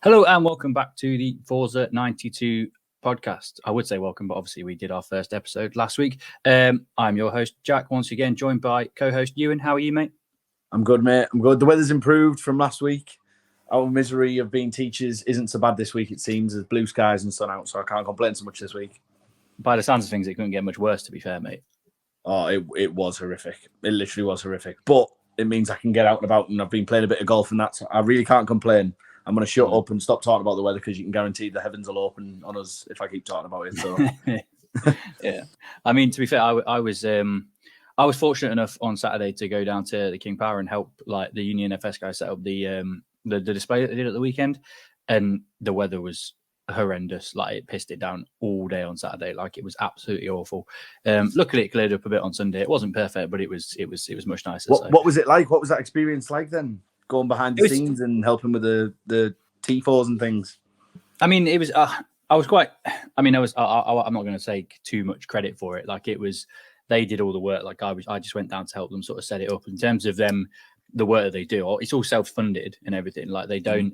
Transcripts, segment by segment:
Hello and welcome back to the Forza 92 podcast. I would say welcome, but obviously we did our first episode last week. I'm your host, Jack, once again, joined by co-host Euan. How are you, mate? I'm good, mate. I'm good. The weather's improved from last week. Our misery of being teachers isn't so bad this week, it seems. There's blue skies and sun out, so I can't complain so much this week. By the sounds of things, it couldn't get much worse, to be fair, mate. Oh, it was horrific. It literally was horrific. But it means I can get out and about, and I've been playing a bit of golf and that, so I really can't complain. I'm going to shut up and stop talking about the weather because you can guarantee the heavens will open on us if I keep talking about it. So, yeah. I mean, to be fair, I was fortunate enough on Saturday to go down to the King Power and help like the Union FS guys set up the display that they did at the weekend, and the weather was horrendous. Like it pissed it down all day on Saturday. Like it was absolutely awful. Luckily, it cleared up a bit on Sunday. It wasn't perfect, but it was much nicer. What was it like? What was that experience like then? Going behind the scenes and helping with the T4s and things. I mean, it was. I was quite. I mean, I was. I'm not going to take too much credit for it. Like it was. They did all the work. Like I just went down to help them sort of set it up. In terms of them, the work that they do, it's all self-funded and everything. Like they don't.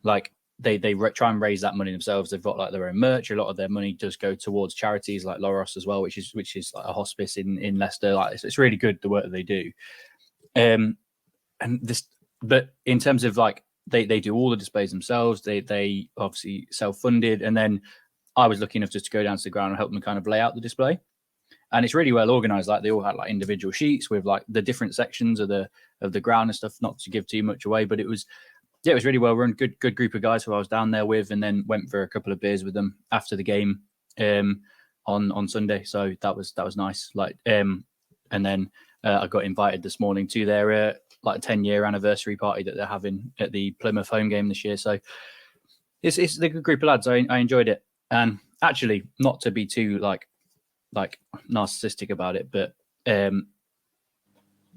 Like they try and raise that money themselves. They've got like their own merch. A lot of their money does go towards charities like Loros as well, which is like a hospice in Leicester. Like it's really good the work that they do. But in terms of like they do all the displays themselves. They obviously self-funded, and then I was lucky enough just to go down to the ground and help them kind of lay out the display. And it's really well organized. Like they all had like individual sheets with like the different sections of the ground and stuff. Not to give too much away, but it was really well run. Good group of guys who I was down there with, and then went for a couple of beers with them after the game on Sunday. So that was nice. Like and then I got invited this morning to their like 10-year anniversary party that they're having at the Plymouth home game this year. So it's a good group of lads. I enjoyed it, and actually not to be too like narcissistic about it, but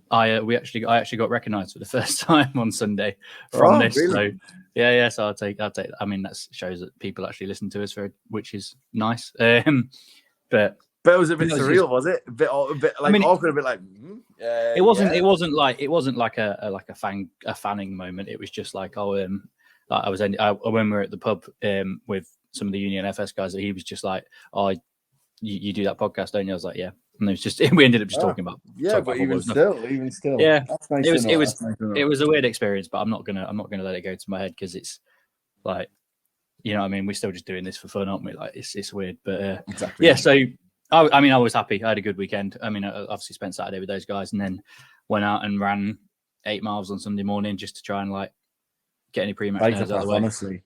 I actually got recognised for the first time on Sunday from this. Really? So yeah. So I'll take. I mean, that shows that people actually listen to us, which is nice. But it was a bit surreal, was it? A bit like, I mean, awkward, a bit like. It wasn't like a fanning moment. It was just like when we were at the pub with some of the Union FS guys, that he was just like, "Oh, you do that podcast, don't you?" I was like, "Yeah." And it was just we ended up just talking about but even still, yeah. That's nice it was a weird experience, but I'm not gonna let it go to my head because it's like, you know what I mean, we're still just doing this for fun, aren't we? Like it's weird, but exactly. Yeah. So I was happy. I had a good weekend. I mean, I obviously spent Saturday with those guys, and then went out and ran 8 miles on Sunday morning just to try and like get any pre-match nerves out of the way. Honestly,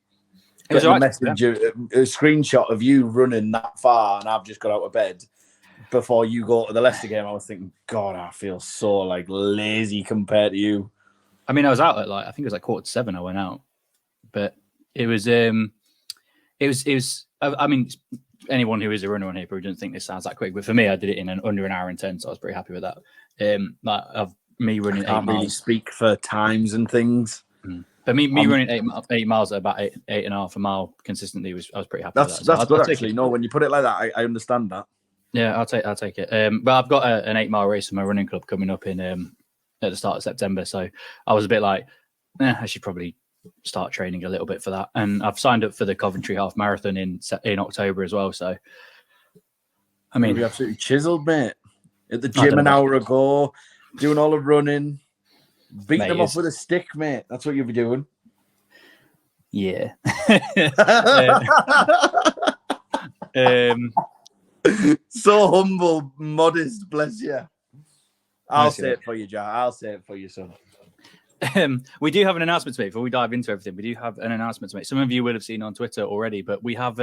it was a message, a screenshot of you running that far, and I've just got out of bed before you go to the Leicester game. I was thinking, God, I feel so like lazy compared to you. I mean, I was out at I think it was like 6:45. I went out, but it was. I mean, anyone who is a runner on here probably doesn't think this sounds that quick, but for me, I did it in under an hour and 10, so I was pretty happy with that. Me running 8 miles. Really speak for times and things. But me running 8 miles at about 8.5 a mile consistently I was pretty happy with that. That's good, actually. No, when you put it like that, I understand that. Yeah, I'll take it. But I've got an 8 mile race in my running club coming up in at the start of September, so I was a bit like, I should probably start training a little bit for that. And I've signed up for the Coventry Half Marathon in October as well. So, I mean, you're absolutely chiseled, mate. At the gym an hour ago, doing all the running, beating them off with a stick, mate. That's what you'll be doing. Yeah. So humble, modest, bless you. I'll say it for you, Jack. I'll say it for you, son. We do have an announcement to make before we dive into everything. We do have an announcement to make. Some of you will have seen on Twitter already, but we have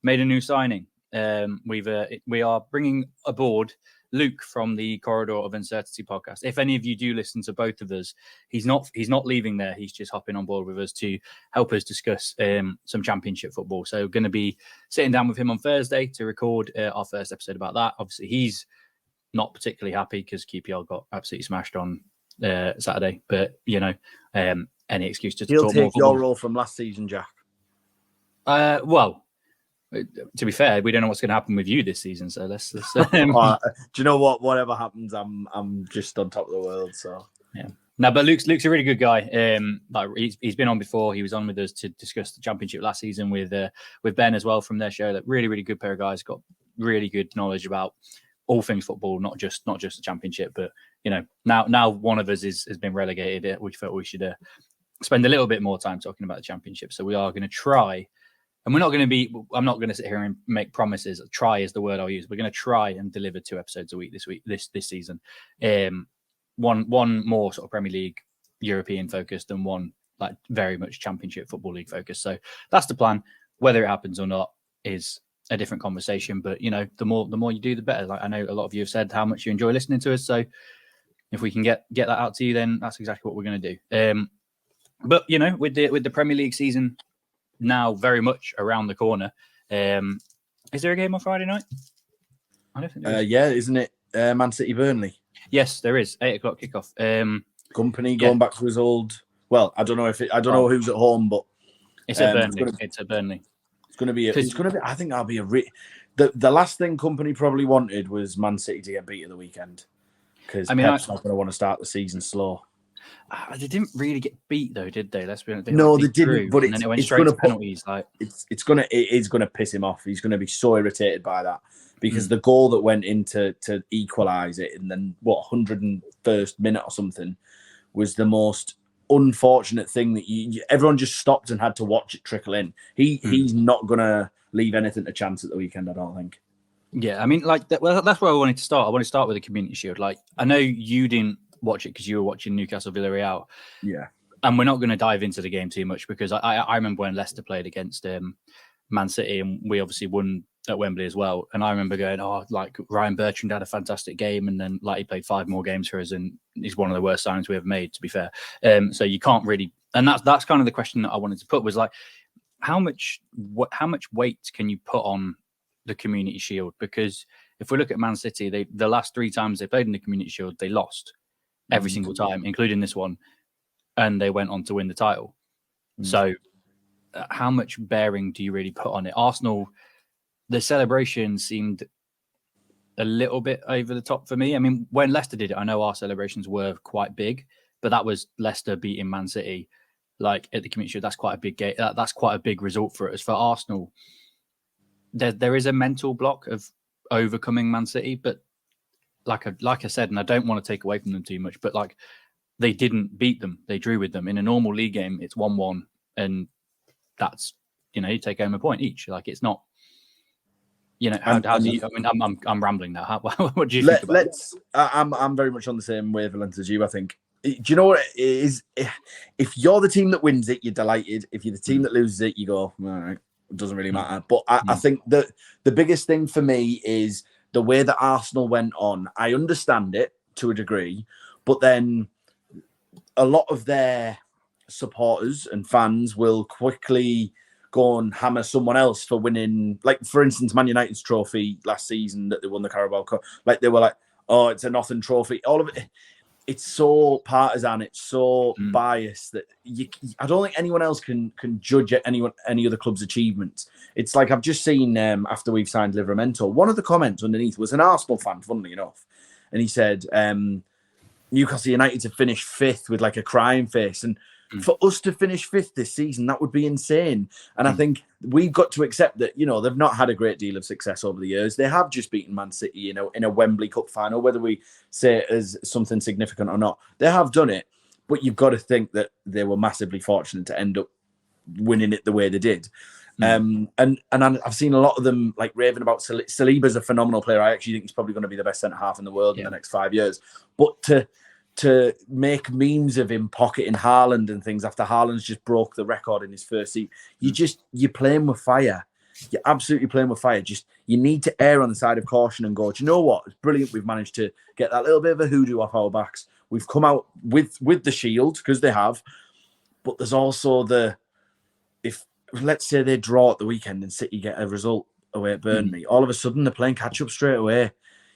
made a new signing. We are bringing aboard Luke from the Corridor of Uncertainty podcast. If any of you do listen to both of us, he's not leaving there. He's just hopping on board with us to help us discuss some championship football. So we're going to be sitting down with him on Thursday to record our first episode about that. Obviously, he's not particularly happy because QPR got absolutely smashed on Saturday, but you know, any excuse to he'll talk take more your role from last season, Jack. Well, to be fair, we don't know what's going to happen with you this season, so let's do you know what? Whatever happens, I'm just on top of the world. So yeah, No, but Luke's a really good guy. Like he's been on before. He was on with us to discuss the championship last season with Ben as well from their show. That really good pair of guys, got really good knowledge about all things football, not just the championship. But now one of us has been relegated. We felt we should spend a little bit more time talking about the championship. So we are going to try, and we're not going to be. I'm not going to sit here and make promises. Try is the word I'll use. We're going to try and deliver 2 episodes a week this season. One more sort of Premier League European focused and one like very much Championship Football League focused. So that's the plan. Whether it happens or not is a different conversation. But the more you do, the better. Like I know a lot of you have said how much you enjoy listening to us. So if we can get that out to you, then that's exactly what we're going to do. But with the Premier League season now very much around the corner, is there a game on Friday night? I don't think there is. Yeah, isn't it Man City Burnley? Yes, there is 8:00 kickoff. Company going back to his old. Well, I don't know know who's at home, but it's at Burnley. It's at Burnley. It's going to be. I think that'll be the last thing Company probably wanted was Man City to get beat at the weekend, because Pep's not going to want to start the season slow. They didn't really get beat though, did they? Let's be honest. They didn't. But it went straight to penalties. It is going to piss him off. He's going to be so irritated by that. Because the goal that went in to equalise it in the 101st minute or something was the most unfortunate thing that everyone just stopped and had to watch it trickle in. He's not going to leave anything to chance at the weekend, I don't think. Yeah, I mean, that's where I wanted to start. I want to start with the Community Shield. Like, I know you didn't watch it because you were watching Newcastle Villarreal. Yeah. And we're not going to dive into the game too much because I remember when Leicester played against Man City and we obviously won at Wembley as well. And I remember going, Ryan Bertrand had a fantastic game. And then he played 5 more games for us. And he's one of the worst signings we ever made, to be fair. So you can't really, and that's kind of the question that I wanted to put was like, how much weight can you put on the Community Shield? Because if we look at Man City, the last 3 times they played in the Community Shield, they lost every single time, including this one. And they went on to win the title. So how much bearing do you really put on it? Arsenal, the celebration seemed a little bit over the top for me. I mean, when Leicester did it, I know our celebrations were quite big, but that was Leicester beating Man City, like at the Community Shield. That's quite a big game. That's quite a big result for us. For Arsenal, there is a mental block of overcoming Man City, but like I said, and I don't want to take away from them too much, but like they didn't beat them. They drew with them. In a normal league game, it's 1-1, and that's you take home a point each. Like it's not. How do you? I mean, I'm rambling now. What do you think about it? I'm very much on the same wavelength as you. I think. Do you know what it is? If you're the team that wins it, you're delighted. If you're the team that loses it, you go, all right, it doesn't really matter. But I think that the biggest thing for me is the way that Arsenal went on. I understand it to a degree, but then a lot of their supporters and fans will quickly go and hammer someone else for winning. Like, for instance, Man United's trophy last season that they won the Carabao Cup. Like, they were like, oh, it's a nothing trophy. All of it, it's so partisan. It's so biased that I don't think anyone else can judge any other club's achievements. It's like I've just seen after we've signed Livramento, one of the comments underneath was an Arsenal fan, funnily enough. And he said, Newcastle United to finish 5th with like a crying face. And for us to finish 5th this season, that would be insane. And I think we've got to accept that, they've not had a great deal of success over the years. They have just beaten Man City, in a Wembley Cup final, whether we say it as something significant or not. They have done it, but you've got to think that they were massively fortunate to end up winning it the way they did. And I've seen a lot of them like raving about Saliba's a phenomenal player. I actually think he's probably going to be the best centre half in the world in the next 5 years. But to make memes of him pocketing Haaland and things after Haaland's just broke the record in his first season, you're playing with fire. You're absolutely playing with fire. Just you need to err on the side of caution and go, do you know what? It's brilliant. We've managed to get that little bit of a hoodoo off our backs. We've come out with the shield because they have, but there's also if let's say they draw at the weekend and City get a result away at Burnley, all of a sudden they're playing catch up straight away.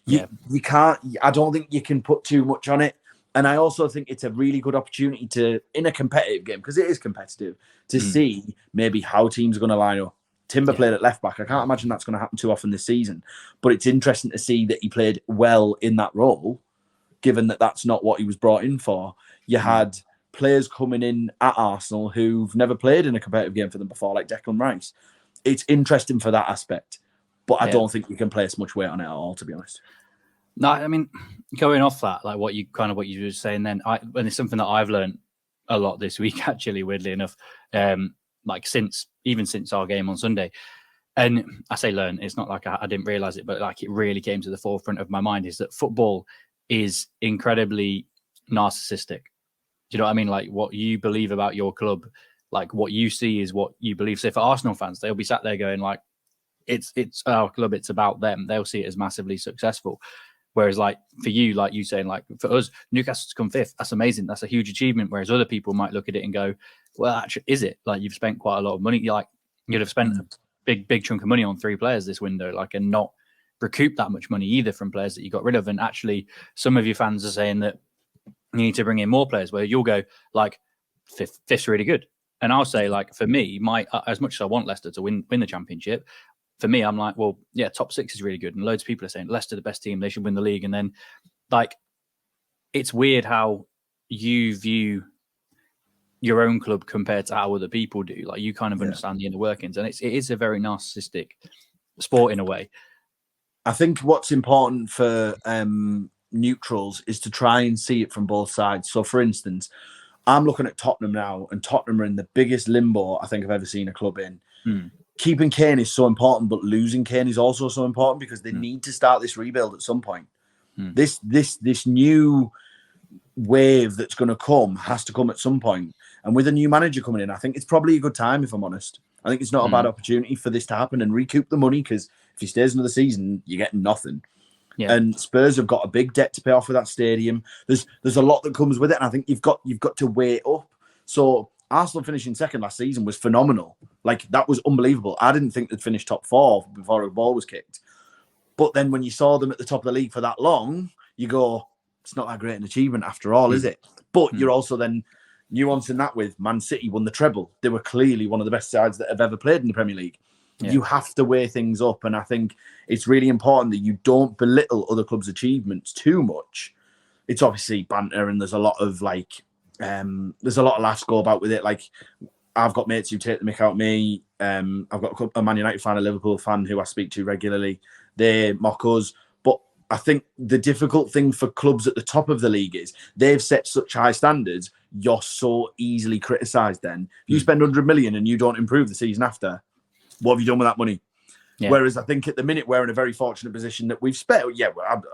You can't. I don't think you can put too much on it. And I also think it's a really good opportunity to, in a competitive game, because it is competitive, to see maybe how teams are going to line up. Timber played at left back. I can't imagine that's going to happen too often this season. But it's interesting to see that he played well in that role, given that that's not what he was brought in for. You had players coming in at Arsenal who've never played in a competitive game for them before, like Declan Rice. It's interesting for that aspect, but I don't think you can place much weight on it at all, to be honest. No, I mean, going off that, like what you were saying then, and it's something that I've learned a lot this week, actually, weirdly enough, like since our game on Sunday. And I say learn, it's not like I didn't realize it, but like it really came to the forefront of my mind, is that football is incredibly narcissistic. Do you know what I mean? Like what you believe about your club, like what you see is what you believe. So for Arsenal fans, they'll be sat there going like, it's our club, it's about them. They'll see it as massively successful. Whereas like for you, like you saying, like for us, Newcastle to come fifth, that's amazing. That's a huge achievement. Whereas other people might look at it and go, well, actually, is it? Like you've spent quite a lot of money. Like you'd have spent a big chunk of money on 3 players this window, like, and not recoup that much money either from players that you got rid of. And actually, some of your fans are saying that you need to bring in more players, where you'll go like fifth's really good. And I'll say, like, for me, as much as I want Leicester to win the championship, for me, I'm like, well, yeah, top 6 is really good. And loads of people are saying Leicester the best team, they should win the league. And then like, it's weird how you view your own club compared to how other people do. Like you kind of understand the inner workings, and it is a very narcissistic sport in a way. I think what's important for neutrals is to try and see it from both sides. So for instance, I'm looking at Tottenham now, and Tottenham are in the biggest limbo I think I've ever seen a club in. Keeping Kane is so important, but losing Kane is also so important, because they need to start this rebuild at some point. This new wave that's going to come has to come at some point. And with a new manager coming in, I think it's probably a good time, if I'm honest. I think it's not a bad opportunity for this to happen and recoup the money, because if he stays another season, you're getting nothing. Yeah. And Spurs have got a big debt to pay off for that stadium. There's a lot that comes with it, and I think you've got to weigh up. So Arsenal finishing second last season was phenomenal. Like, that was unbelievable. I didn't think they'd finish top 4 before a ball was kicked. But then when you saw them at the top of the league for that long, you go, it's not that great an achievement after all, is it? But you're also then nuancing that with Man City won the treble. They were clearly one of the best sides that have ever played in the Premier League. Yeah. You have to weigh things up, and I think it's really important that you don't belittle other clubs' achievements too much. It's obviously banter, and there's a lot of laughs go about with it. Like, I've got mates who take the mick out of me. I've got a Man United fan, a Liverpool fan who I speak to regularly. They mock us. But I think the difficult thing for clubs at the top of the league is they've set such high standards, you're so easily criticised then. If you spend 100 million and you don't improve the season after, what have you done with that money? Yeah. Whereas I think at the minute we're in a very fortunate position that we've spent. Yeah,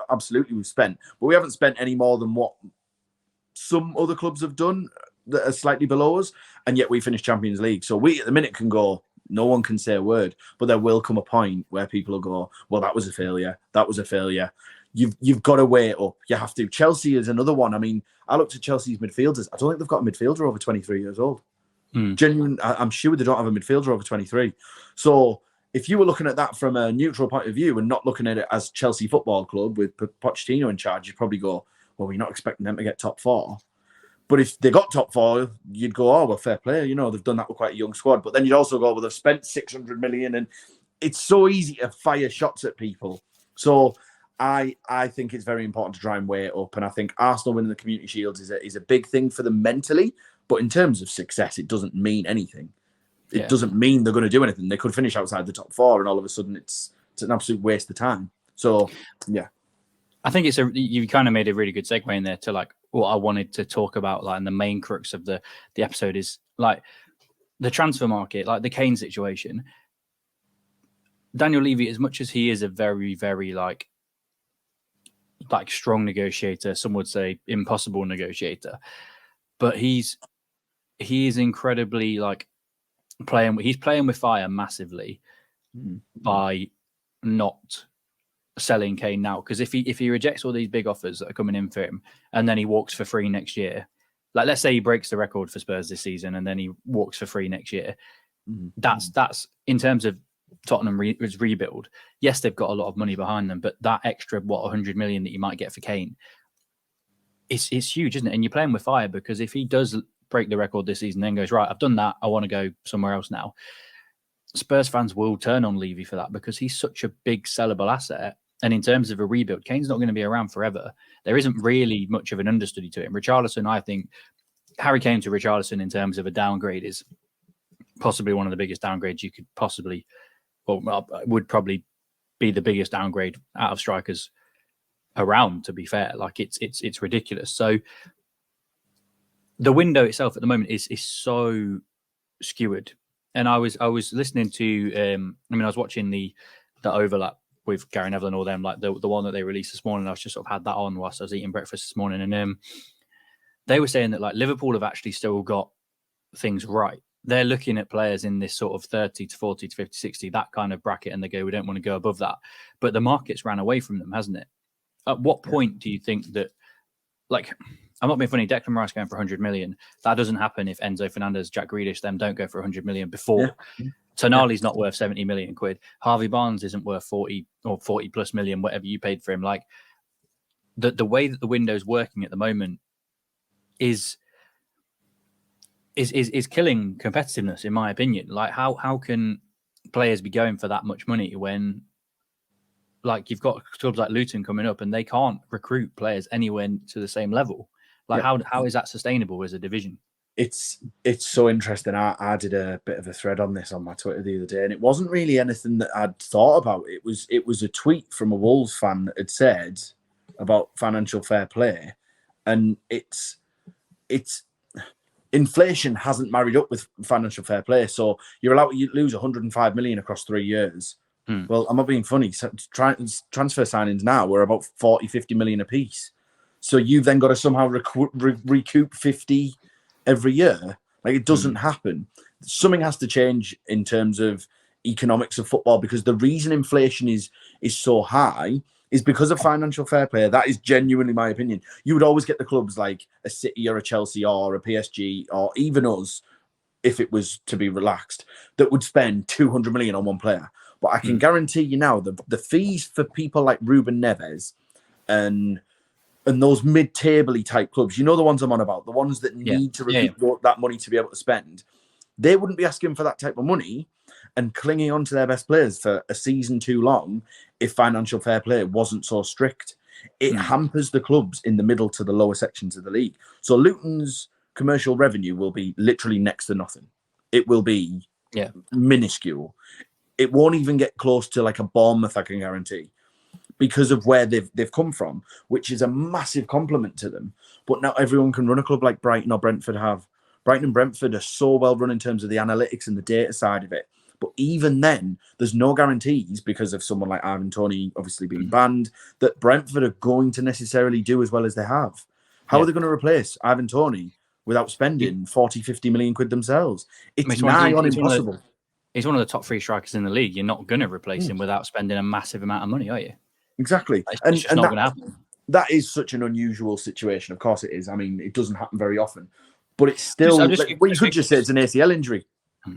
absolutely we've spent. But we haven't spent any more than what some other clubs have done that are slightly below us. And yet we finished Champions League. So we at the minute can go, no one can say a word. But there will come a point where people will go, well, that was a failure. That was a failure. You've got to weigh it up. You have to. Chelsea is another one. I mean, I looked at Chelsea's midfielders. I don't think they've got a midfielder over 23 years old. Genuine, I'm sure they don't have a midfielder over 23. So if you were looking at that from a neutral point of view and not looking at it as Chelsea Football Club with Pochettino in charge, you'd probably go, well, we're not expecting them to get top 4. But if they got top 4, you'd go, oh, well, fair play. You know, they've done that with quite a young squad. But then you'd also go, well, they've spent 600 million, and it's so easy to fire shots at people. So I think it's very important to try and weigh it up. And I think Arsenal winning the Community Shields is a big thing for them mentally. But in terms of success, it doesn't mean anything. It doesn't mean they're going to do anything. They could finish outside the top 4, and all of a sudden it's an absolute waste of time. So, yeah. I think you kind of made a really good segue in there to like what I wanted to talk about, like, and the main crux of the episode is like the transfer market, like the Kane situation. Daniel Levy, as much as he is a very, very like strong negotiator, some would say impossible negotiator, but he is incredibly like he's playing with fire massively by not selling Kane now. Because if he rejects all these big offers that are coming in for him, and then he walks for free next year, like let's say he breaks the record for Spurs this season and then he walks for free next year, that's in terms of Tottenham rebuild. Yes, they've got a lot of money behind them, but that extra 100 million that you might get for Kane, it's huge, isn't it? And you're playing with fire, because if he does break the record this season, then goes, right, I've done that, I want to go somewhere else now, Spurs fans will turn on Levy for that, because he's such a big sellable asset. And in terms of a rebuild, Kane's not going to be around forever. There isn't really much of an understudy to it. And Richarlison, I think Harry Kane to Richarlison in terms of a downgrade is possibly one of the biggest downgrades you could possibly, well, would probably be the biggest downgrade out of strikers around, to be fair. Like it's ridiculous. So the window itself at the moment is so skewered. And I was listening to I was watching the overlap with Gary Neville and all them, like the one that they released this morning. I was just sort of had that on whilst I was eating breakfast this morning, and they were saying that like Liverpool have actually still got things right. They're looking at players in this sort of 30 to 40 to 50, 60, that kind of bracket, and they go, we don't want to go above that. But the market's ran away from them, hasn't it? At what point do you think that, like, I'm not being funny, Declan Rice going for 100 million, that doesn't happen if Enzo Fernandez, Jack Grealish, them don't go for 100 million before. Yeah. Tonali's not worth 70 million quid. Harvey Barnes isn't worth 40 or 40 plus million, whatever you paid for him. Like, the way that the window's working at the moment is killing competitiveness, in my opinion. Like, how can players be going for that much money when, like, you've got clubs like Luton coming up and they can't recruit players anywhere to the same level? Like, how is that sustainable as a division? It's so interesting. I did a bit of a thread on this on my Twitter the other day, and it wasn't really anything that I'd thought about. It was a tweet from a Wolves fan that had said about financial fair play, and it's inflation hasn't married up with financial fair play. So you're allowed to lose 105 million across 3 years. Well, I'm not being funny. Transfer signings now are about 40, 50 million a piece. So you've then got to somehow recoup 50 every year. Like, it doesn't happen. Something has to change in terms of economics of football, because the reason inflation is so high is because of financial fair play. That is genuinely my opinion. You would always get the clubs like a City or a Chelsea or a PSG or even us, if it was to be relaxed, that would spend 200 million on one player. But I can guarantee you now, the fees for people like Ruben Neves and those mid-table type clubs, you know the ones I'm on about, the ones that need to recoup that money to be able to spend, they wouldn't be asking for that type of money and clinging on to their best players for a season too long if financial fair play wasn't so strict. It hampers the clubs in the middle to the lower sections of the league. So Luton's commercial revenue will be literally next to nothing. It will be minuscule. It won't even get close to like a Bournemouth, I can guarantee, because of where they've come from, which is a massive compliment to them. But now everyone can run a club like Brighton or Brentford have. Brighton and Brentford are so well run in terms of the analytics and the data side of it. But even then, there's no guarantees, because of someone like Ivan Toney obviously being banned, that Brentford are going to necessarily do as well as they have. How are they going to replace Ivan Toney without spending 40, 50 million quid themselves? It's nigh on impossible. He's one of the top 3 strikers in the league. You're not going to replace him without spending a massive amount of money, are you? Exactly. It's just not going to happen. That is such an unusual situation. Of course it is. I mean, it doesn't happen very often. But it's still... you could just say it's an ACL injury.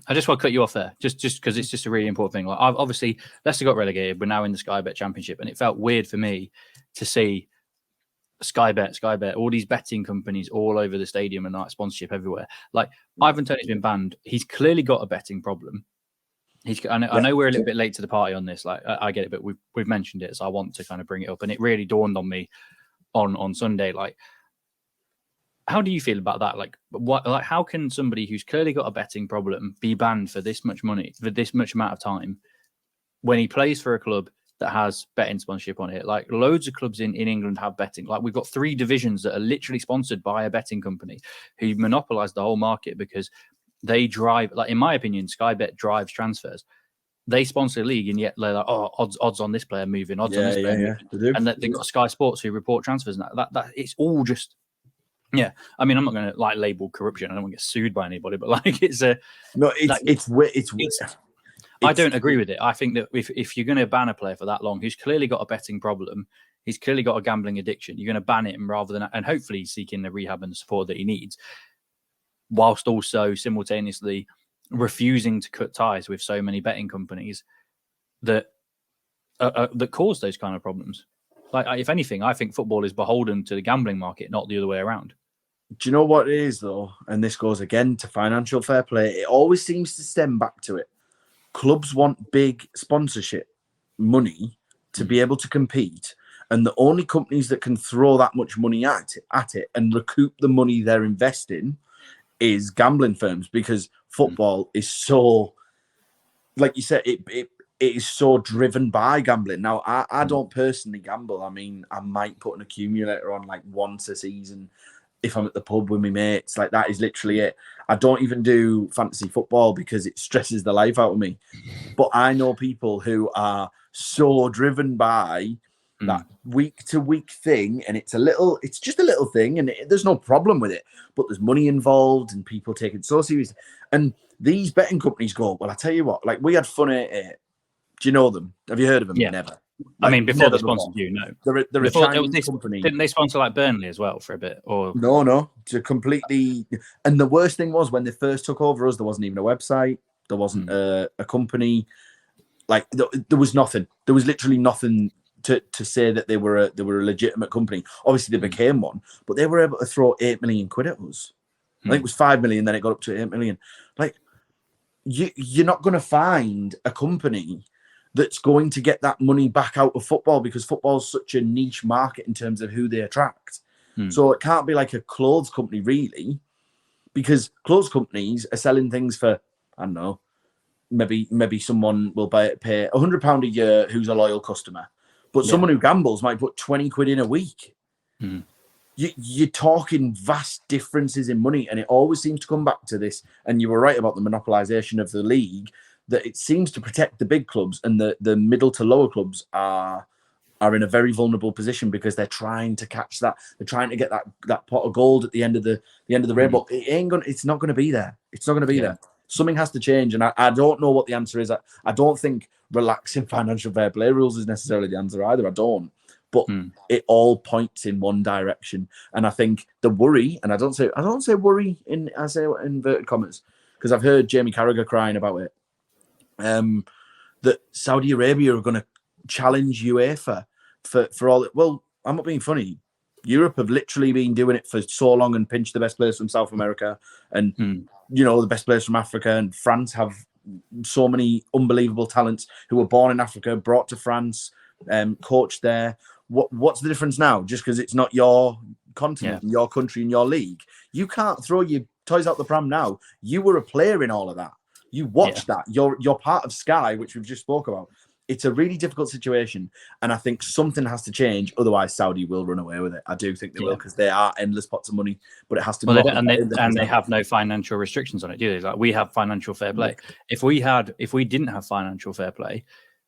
I just want to cut you off there, just because it's just a really important thing. Like, obviously, Leicester got relegated. We're now in the Sky Bet Championship, and it felt weird for me to see Sky Bet, all these betting companies all over the stadium and like sponsorship everywhere. Like, Ivan Toney's been banned. He's clearly got a betting problem. I know we're a little bit late to the party on this. Like, I get it, but we've mentioned it, so I want to kind of bring it up. And it really dawned on me on Sunday. Like, how do you feel about that? Like, how can somebody who's clearly got a betting problem be banned for this much money for this much amount of time when he plays for a club that has betting sponsorship on it? Like, loads of clubs in England have betting. Like, we've got 3 divisions that are literally sponsored by a betting company who monopolize the whole market because they drive, like, in my opinion, Sky Bet drives transfers. They sponsor a league, and yet they're like, oh, odds on this player moving, odds on this player moving. And they've got Sky Sports who report transfers, and that it's all just, I mean, I'm not going to like label corruption. I don't want to get sued by anybody, but like, it's a no, it's weird. I don't agree with it. I think that if you're going to ban a player for that long, who's clearly got a betting problem, he's clearly got a gambling addiction, you're going to ban him rather than, and hopefully seeking the rehab and the support that he needs, whilst also simultaneously refusing to cut ties with so many betting companies that cause those kind of problems. Like, if anything, I think football is beholden to the gambling market, not the other way around. Do you know what it is, though? And this goes again to financial fair play. It always seems to stem back to it. Clubs want big sponsorship money to be able to compete. And the only companies that can throw that much money at it and recoup the money they're investing is gambling firms, because football is so, like you said, it is so driven by gambling. Now, I don't personally gamble. I mean, I might put an accumulator on like once a season if I'm at the pub with my mates. Like, that is literally it. I don't even do fantasy football because it stresses the life out of me. But I know people who are so driven by that week to week thing, and it's just a little thing, and there's no problem with it, but there's money involved and people take it so seriously. And these betting companies go, well, I tell you what, like, we had Fun 88. Do you know them? Have you heard of them? Yeah. Never. I mean, before they sponsored you, no. They're a Chinese company. Didn't they sponsor like Burnley as well for a bit? Or No, to completely. And the worst thing was, when they first took over us, there wasn't even a website. There wasn't a company. Like, there was nothing. There was literally nothing to say that they were a legitimate company. Obviously, they became one, but they were able to throw 8 million quid at us. I think it was 5 million, then it got up to 8 million. Like, you're not going to find a company that's going to get that money back out of football, because football is such a niche market in terms of who they attract. So it can't be like a clothes company, really, because clothes companies are selling things for, I don't know, maybe someone will pay £100 a year who's a loyal customer, but someone who gambles might put 20 quid in a week. You're talking vast differences in money, and it always seems to come back to this. And you were right about the monopolisation of the league, that it seems to protect the big clubs, and the middle to lower clubs are in a very vulnerable position, because they're trying to catch that. They're trying to get that pot of gold at the end of the rainbow. It's not going to be there. It's not going to be there. Something has to change, and I don't know what the answer is. I don't think relaxing financial fair play rules is necessarily the answer either. I don't. But it all points in one direction, and I think the worry, and I don't say worry I say inverted commas, because I've heard Jamie Carragher crying about it. That Saudi Arabia are going to challenge UEFA for all. Well, I'm not being funny. Europe have literally been doing it for so long and pinched the best players from South America, and the best players from Africa. And France have so many unbelievable talents who were born in Africa, brought to France, coached there. What's the difference now? Just because it's not your continent, your country, and your league, you can't throw your toys out the pram now. You were a player in all of that. You watched that. You're part of Sky, which we've just spoke about. It's a really difficult situation, and I think something has to change. Otherwise, Saudi will run away with it. I do think they will, because there are endless pots of money, but it has to. Well, they have no financial restrictions on it, do they? Like, we have financial fair play. If we didn't have financial fair play,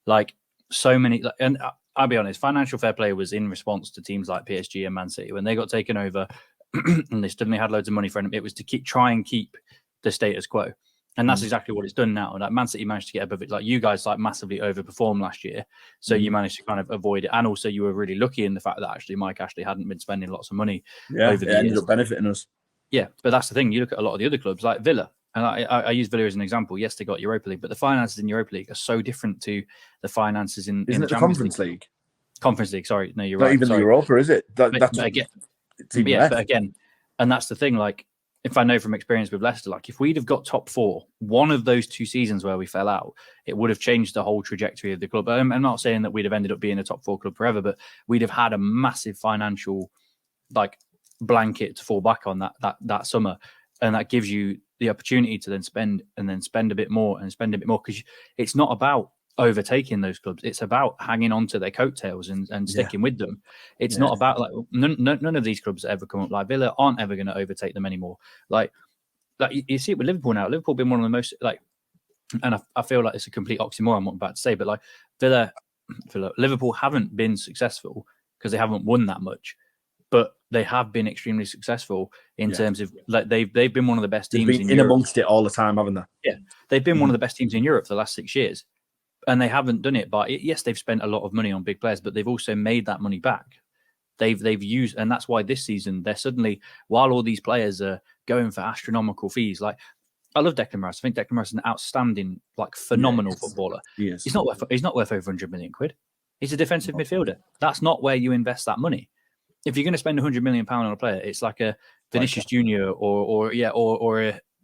like so many, and I'll be honest, financial fair play was in response to teams like PSG and Man City when they got taken over, and they suddenly had loads of money for them. It was to try and keep the status quo. And that's exactly what it's done now. Like, Man City managed to get above it. Like, you guys massively overperformed last year, so you managed to kind of avoid it. And also, you were really lucky in the fact that actually Mike Ashley hadn't been spending lots of money over the years. Ended up benefiting us. Yeah, but that's the thing. You look at a lot of the other clubs, like Villa, and I use Villa as an example. Yes, they got Europa League, but the finances in Europa League are so different to the finances in the Conference League. Conference League. Sorry, no, you're not right. Even the Europa, is it? But again, and that's the thing. Like, if I know from experience with Leicester, like, if we'd have got top four, one of those 2 seasons where we fell out, it would have changed the whole trajectory of the club. I'm not saying that we'd have ended up being a top 4 club forever, but we'd have had a massive financial blanket to fall back on that summer, and that gives you the opportunity to then spend a bit more, because it's not about overtaking those clubs. It's about hanging on to their coattails and sticking with them. It's not about none of these clubs that ever come up, like Villa, aren't ever going to overtake them anymore. Like you see it with Liverpool now. Liverpool been one of the most and I feel like it's a complete oxymoron what I'm about to say, but like Liverpool haven't been successful because they haven't won that much, but they have been extremely successful in terms of they've been one of the best teams in Europe. Amongst it all the time, haven't they? Yeah, they've been one of the best teams in Europe for the last 6 years. And they haven't done it, but yes, they've spent a lot of money on big players, but they've also made that money back. They've used, and that's why this season they're suddenly, while all these players are going for astronomical fees, like, I love Declan Rice. I think Declan Rice is an outstanding, phenomenal footballer. Yes. He's not worth over 100 million quid. He's a defensive midfielder. That's not where you invest that money. If you're going to spend 100 million pound on a player, it's like a Vinicius Junior or a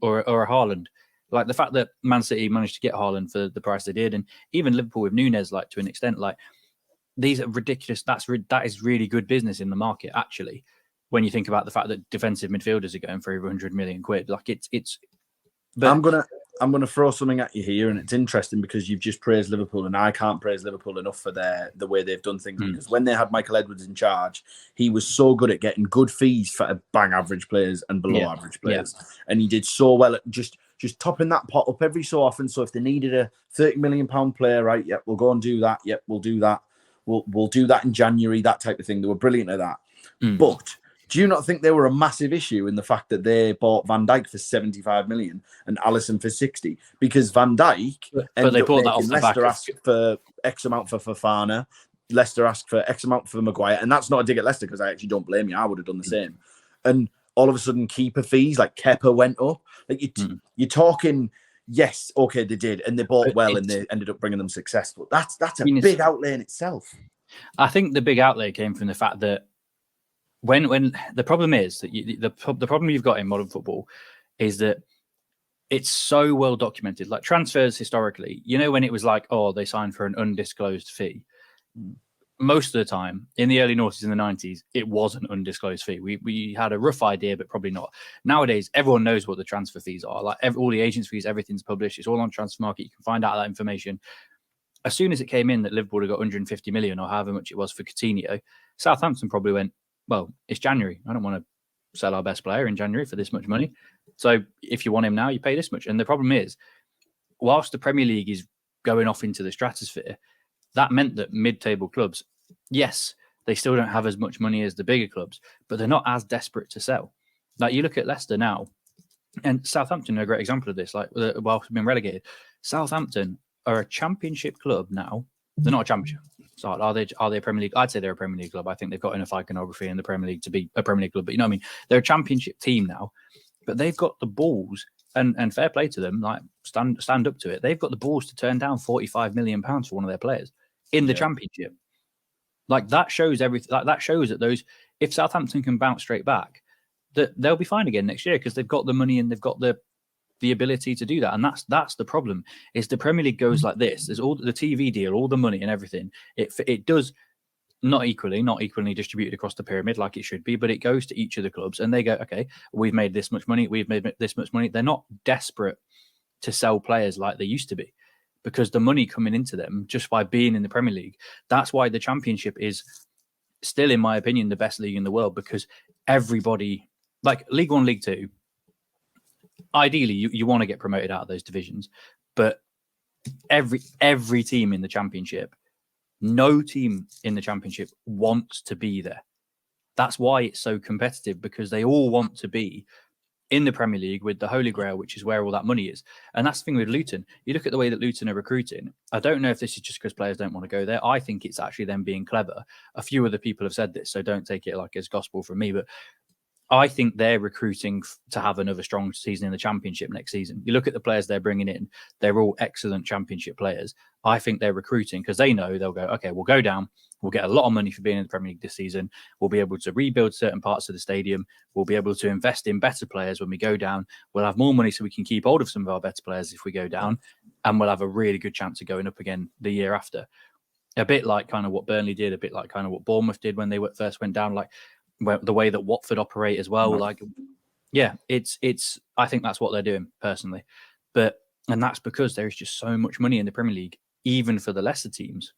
Haaland. Like, the fact that Man City managed to get Haaland for the price they did, and even Liverpool with Núñez, to an extent, these are ridiculous. That is really good business in the market, actually, when you think about the fact that defensive midfielders are going for over 100 million quid. Like it's. But I'm gonna throw something at you here, and it's interesting because you've just praised Liverpool, and I can't praise Liverpool enough for the way they've done things. Because when they had Michael Edwards in charge, he was so good at getting good fees for bang average players and below average players, and he did so well at just topping that pot up every so often. So if they needed a £30 million player, right? Yep, we'll go and do that. Yep, we'll do that. We'll do that in January. That type of thing. They were brilliant at that. But do you not think they were a massive issue in the fact that they bought Van Dijk for 75 million and Alisson for 60? Because Van Dijk but they bought that off the back Leicester asked for X amount for Fofana, Leicester asked for X amount for Maguire, and that's not a dig at Leicester because I actually don't blame you. I would have done the same. And all of a sudden, keeper fees like Kepa went up. Like you're talking. Yes, okay, they did, and they bought well, and they ended up bringing them success. But that's a big outlay in itself. I think the big outlay came from the fact that when the problem is that the problem you've got in modern football is that it's so well documented. Like transfers historically, when it was like, oh, they signed for an undisclosed fee. Most of the time in the early noughties in the 90s, it was an undisclosed fee. We had a rough idea, but probably not. Nowadays, everyone knows what the transfer fees are. Like all the agents' fees, everything's published. It's all on Transfer Market. You can find out that information. As soon as it came in that Liverpool had got 150 million or however much it was for Coutinho, Southampton probably went, well, it's January. I don't want to sell our best player in January for this much money. So if you want him now, you pay this much. And the problem is, whilst the Premier League is going off into the stratosphere, that meant that mid-table clubs, yes, they still don't have as much money as the bigger clubs, but they're not as desperate to sell. Like you look at Leicester now, and Southampton are a great example of this. Like whilst we've been relegated, Southampton are a championship club now. They're not a championship. So are they a Premier League? I'd say they're a Premier League club. I think they've got enough iconography in the Premier League to be a Premier League club. But you know what I mean? They're a championship team now, but they've got the balls and fair play to them. Like stand up to it. They've got the balls to turn down £45 million for one of their players in the championship. Like that shows everything. Like that shows that if Southampton can bounce straight back, that they'll be fine again next year because they've got the money and they've got the ability to do that. And that's the problem is the Premier League goes like this. There's all the TV deal, all the money and everything. It does not equally distributed across the pyramid like it should be, but it goes to each of the clubs and they go, okay, we've made this much money. We've made this much money. They're not desperate to sell players like they used to be because the money coming into them just by being in the Premier League. That's why the Championship is still, in my opinion, the best league in the world because everybody, like League One, League Two, ideally, you want to get promoted out of those divisions, but every team in the Championship, no team in the Championship wants to be there. That's why it's so competitive because they all want to be in the Premier League with the Holy Grail, which is where all that money is. And that's the thing with Luton. You look at the way that Luton are recruiting. I don't know if this is just because players don't want to go there. I think it's actually them being clever. A few other people have said this, so don't take it like as gospel from me, but I think they're recruiting to have another strong season in the Championship next season. You look at the players they're bringing in, they're all excellent Championship players. I think they're recruiting because they know they'll go, okay, we'll go down. We'll get a lot of money for being in the Premier League this season. We'll be able to rebuild certain parts of the stadium. We'll be able to invest in better players when we go down. We'll have more money so we can keep hold of some of our better players if we go down. And we'll have a really good chance of going up again the year after. A bit like kind of what Burnley did, a bit like kind of what Bournemouth did when they first went down, like the way that Watford operate as well. Like, yeah, it's. I think that's what they're doing personally, and that's because there is just so much money in the Premier League, even for the lesser teams.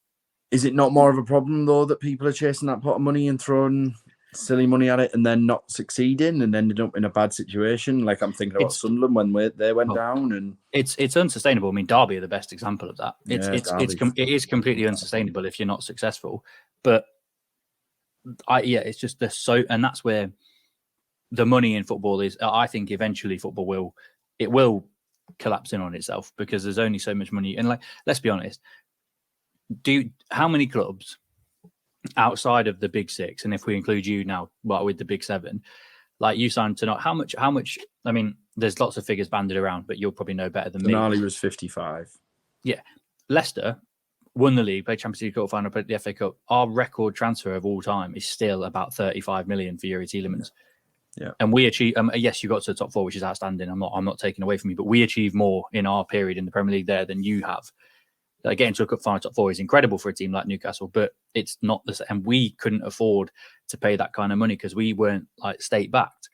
Is it not more of a problem though that people are chasing that pot of money and throwing silly money at it and then not succeeding and ended up in a bad situation? Like I'm thinking about Sunderland when they went down, and it's unsustainable. I mean, Derby are the best example of that. It is completely unsustainable if you're not successful, but. It's just there's so, and that's where the money in football is. I think eventually football will collapse in on itself because there's only so much money. And like, let's be honest, how many clubs outside of the big six, and if we include you now, well, with the big seven, like you signed to not how much? I mean, there's lots of figures banded around, but you'll probably know better than me. Denali was 55. Yeah, Leicester won the league, played Champions League quarter final, played the FA Cup. Our record transfer of all time is still about 35 million for Yuri Tielemans. Yeah, and we achieved. Yes, you got to the top four, which is outstanding. I'm not taking away from you, but we achieved more in our period in the Premier League there than you have. getting to a cup final top 4 is incredible for a team like Newcastle, but it's not the same. And we couldn't afford to pay that kind of money because we weren't like state backed.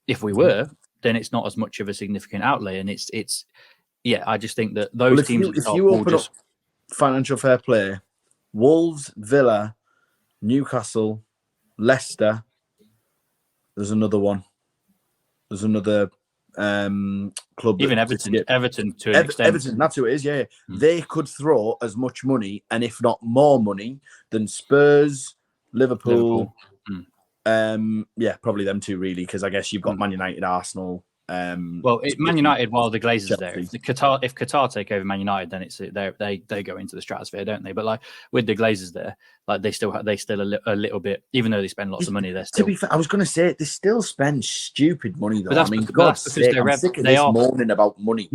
If we were, then it's not as much of a significant outlay. And it's I just think that those teams if you open up financial fair play, Wolves, Villa, Newcastle, Leicester, there's another one. There's another club. Even Everton to an extent. Everton, that's who it is, yeah. They could throw as much money, and if not more money, than Spurs, Liverpool. Probably them two, really, because I guess you've got Man United, Arsenal. Man United, while the Glazers there, if Qatar take over Man United, then it's they go into the stratosphere, don't they? But like with the Glazers there, like they still a little bit, even though they spend lots of money, they're still. To be fair, I was going to say they still spend stupid money though. I mean, God's sake, I'm sick of this moaning about money.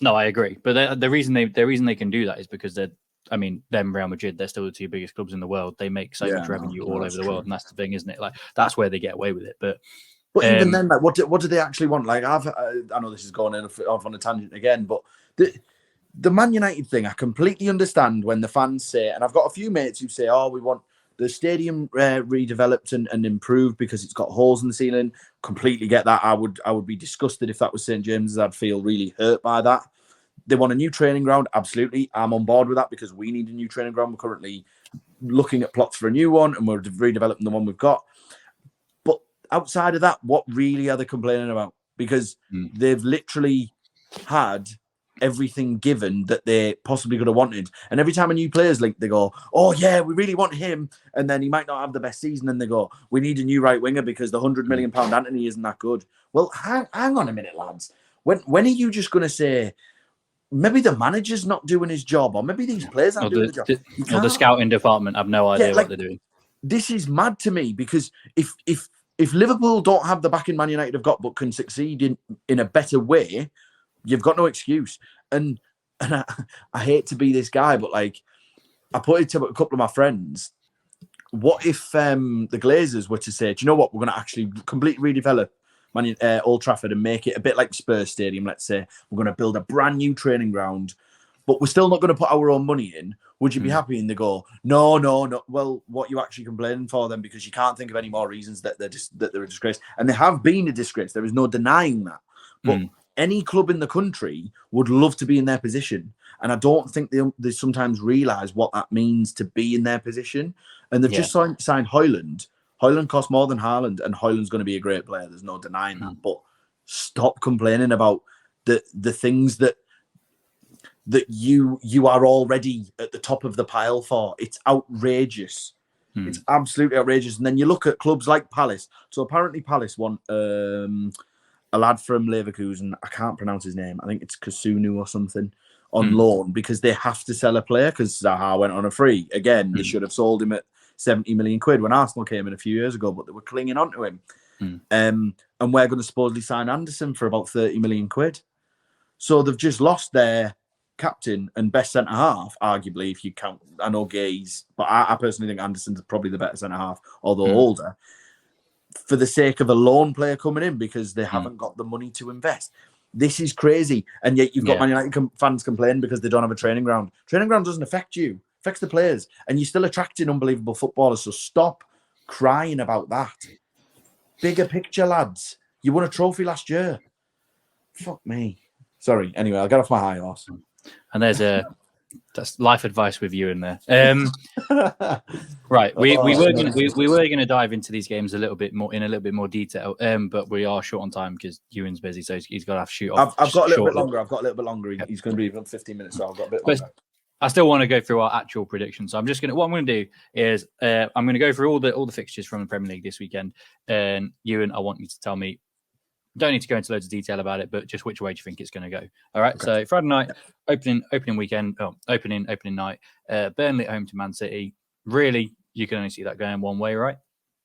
No, I agree. But the reason they can do that is because they're. I mean, them, Real Madrid, they're still the two biggest clubs in the world. They make so much revenue all over the world, and that's the thing, isn't it? Like that's where they get away with it. But even then, like, what do they actually want? Like, I know this is going off on a tangent again, but the Man United thing, I completely understand when the fans say, and I've got a few mates who say, "Oh, we want the stadium redeveloped and improved because it's got holes in the ceiling." Completely get that. I would be disgusted if that was St James's. I'd feel really hurt by that. They want a new training ground. Absolutely. I'm on board with that because we need a new training ground. We're currently looking at plots for a new one and we're redeveloping the one we've got. But outside of that, what really are they complaining about? Because they've literally had everything given that they possibly could have wanted. And every time a new player's linked, they go, "Oh, yeah, we really want him." And then he might not have the best season. And they go, "We need a new right winger because the £100 million Anthony isn't that good." Well, hang on a minute, lads. When are you just going to say, maybe the manager's not doing his job, or maybe these players aren't doing the job? Or the scouting department have no idea what they're doing. This is mad to me because if Liverpool don't have the backing Man United have got but can succeed in a better way, you've got no excuse. And I hate to be this guy, but like I put it to a couple of my friends. What if the Glazers were to say, "Do you know what? We're going to actually completely redevelop Old Trafford and make it a bit like Spurs Stadium, let's say. We're going to build a brand new training ground, but we're still not going to put our own money in." Would you be happy? And they go, no. Well, what are you actually complaining for then? Because you can't think of any more reasons that they're a disgrace. And they have been a disgrace. There is no denying that. But any club in the country would love to be in their position. And I don't think they sometimes realise what that means to be in their position. And they've just signed Højlund. Højlund costs more than Haaland, and Højlund's going to be a great player. There's no denying that. But stop complaining about the things that you are already at the top of the pile for. It's outrageous. It's absolutely outrageous. And then you look at clubs like Palace. So apparently Palace want a lad from Leverkusen. I can't pronounce his name. I think it's Kasunu or something on loan because they have to sell a player because Zaha went on a free. Again, they should have sold him at 70 million quid when Arsenal came in a few years ago, but they were clinging on to him. And we're going to supposedly sign Anderson for about 30 million quid. So they've just lost their captain and best centre-half, arguably, if you count. I know Gay's, but I personally think Anderson's probably the better centre-half, although older, for the sake of a loan player coming in because they haven't got the money to invest. This is crazy. And yet you've got Man United fans complaining because they don't have a training ground. Training ground doesn't affect you. Affects the players, and you're still attracting unbelievable footballers. So stop crying about that. Bigger picture, lads. You won a trophy last year. Fuck me. Sorry. Anyway, I'll get off my high horse. And that's life advice with you in there. Right. We were gonna dive into these games a little bit more detail. But we are short on time because Euan's busy, so he's got to have to shoot off. I've got a little bit longer. He's going to be 15 minutes, so I've got a bit longer. I still want to go through our actual predictions. So what I'm going to do is I'm going to go through all the fixtures from the Premier League this weekend. And Euan, I want you to tell me, don't need to go into loads of detail about it, but just which way do you think it's going to go? All right. Okay. So Friday night, opening night, Burnley at home to Man City. Really, you can only see that going one way, right?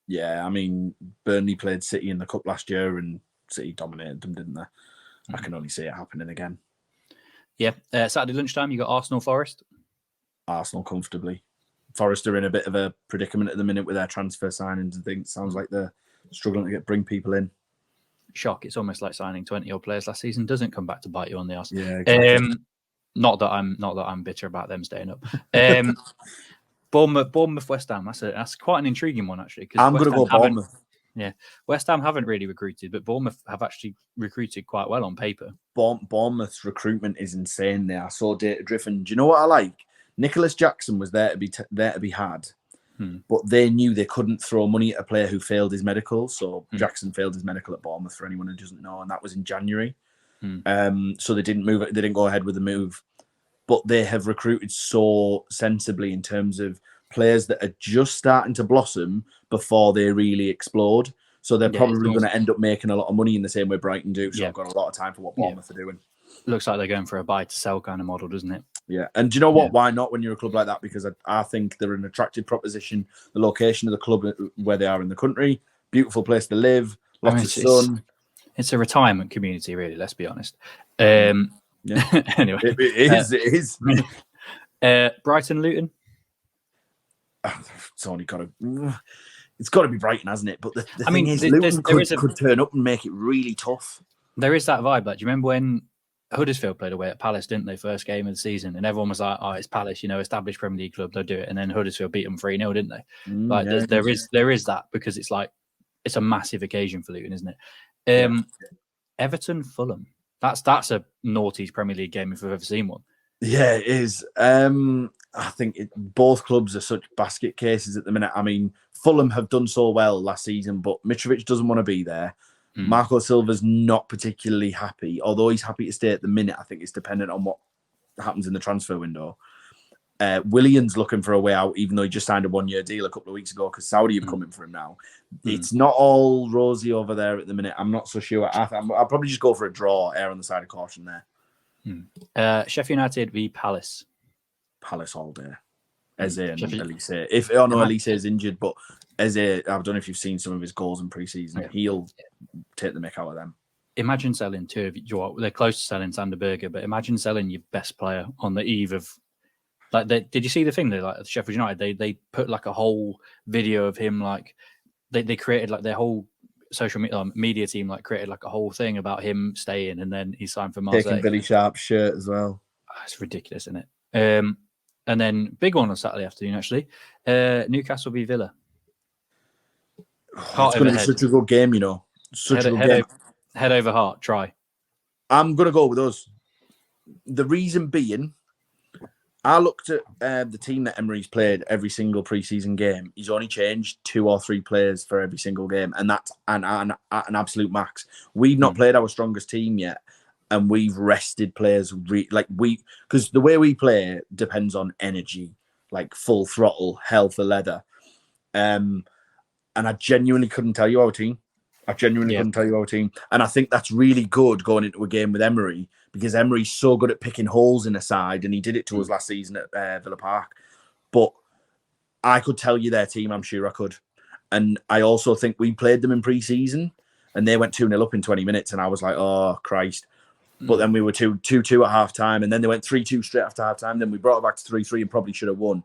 Yeah, I mean, Burnley played City in the Cup last year and City dominated them, didn't they? I can only see it happening again. Yeah, Saturday lunchtime, you got Arsenal-Forest. Arsenal comfortably. Forest are in a bit of a predicament at the minute with their transfer signings and things. Sounds like they're struggling to bring people in. Shock! It's almost like signing 20-odd players last season doesn't come back to bite you on the arse. Yeah, exactly. Not that I'm bitter about them staying up. Bournemouth, West Ham. That's quite an intriguing one actually. I'm going to go Bournemouth. Yeah, West Ham haven't really recruited, but Bournemouth have actually recruited quite well on paper. Bournemouth's recruitment is insane. They are so data driven. Do you know what I like? Nicholas Jackson was there to be had, but they knew they couldn't throw money at a player who failed his medical. So Jackson failed his medical at Bournemouth, for anyone who doesn't know, and that was in January. So they didn't move. They didn't go ahead with the move, but they have recruited so sensibly in terms of players that are just starting to blossom before they really explode. So they're probably going to end up making a lot of money in the same way Brighton do. So I've got a lot of time for what Bournemouth are doing. Looks like they're going for a buy to sell kind of model, doesn't it? Yeah. And do you know what? Why not when you're a club like that? Because I think they're an attractive proposition. The location of the club where they are in the country, beautiful place to live, lots of sun. It's a retirement community, really, let's be honest. Anyway. It is. Brighton, Luton. It's got to be Brighton, hasn't it? But the thing is, Luton could turn up and make it really tough. There is that vibe. Like, do you remember when Huddersfield played away at Palace, didn't they? First game of the season, and everyone was like, "Oh, it's Palace, established Premier League club, they'll do it." And then Huddersfield beat them 3-0, didn't they? There is that, because it's like it's a massive occasion for Luton, isn't it? Everton, Fulham. That's a noughties Premier League game if I've ever seen one. Yeah, it is. I think both clubs are such basket cases at the minute. I mean, Fulham have done so well last season, but Mitrovic doesn't want to be there. Marco Silva's not particularly happy, although he's happy to stay at the minute. I think it's dependent on what happens in the transfer window. Willian's looking for a way out, even though he just signed a 1-year deal a couple of weeks ago because Saudi have come in for him now. It's not all rosy over there at the minute. I'm not so sure. I'll probably just go for a draw, err on the side of caution there. Sheffield United v Palace. Palace all day. Eze and Elise. Elise is injured, but Eze, I don't know if you've seen some of his goals in pre-season. He'll take the mick out of them. Imagine selling two of you. They're close to selling Sander Berger, but imagine selling your best player on the eve of. Like, did you see the thing? Sheffield United, they put like a whole video of him. Like, they created like their whole social media team created like a whole thing about him staying, and then he signed for Marseille. Taking Billy Sharp's shirt as well. It's ridiculous, isn't it? And then big one on Saturday afternoon, actually. Newcastle v Villa. It's going to be such a good game, Such a good game. Head over heart, try. I'm going to go with us. The reason being, I looked at the team that Emery's played every single pre-season game. He's only changed 2 or 3 players for every single game, and that's an absolute max. We've not played our strongest team yet, and we've rested players. Because the way we play depends on energy, like full throttle, hell for leather. And I genuinely couldn't tell you our team. Couldn't tell you our team. And I think that's really good going into a game with Emery, because Emery's so good at picking holes in a side, and he did it to us last season at Villa Park. But I could tell you their team, I'm sure I could. And I also think we played them in pre-season, and they went 2-0 up in 20 minutes, and I was like, oh, Christ. But then we were 2-2 at half-time, and then they went 3-2 straight after half-time. Then we brought it back to 3-3 and probably should have won.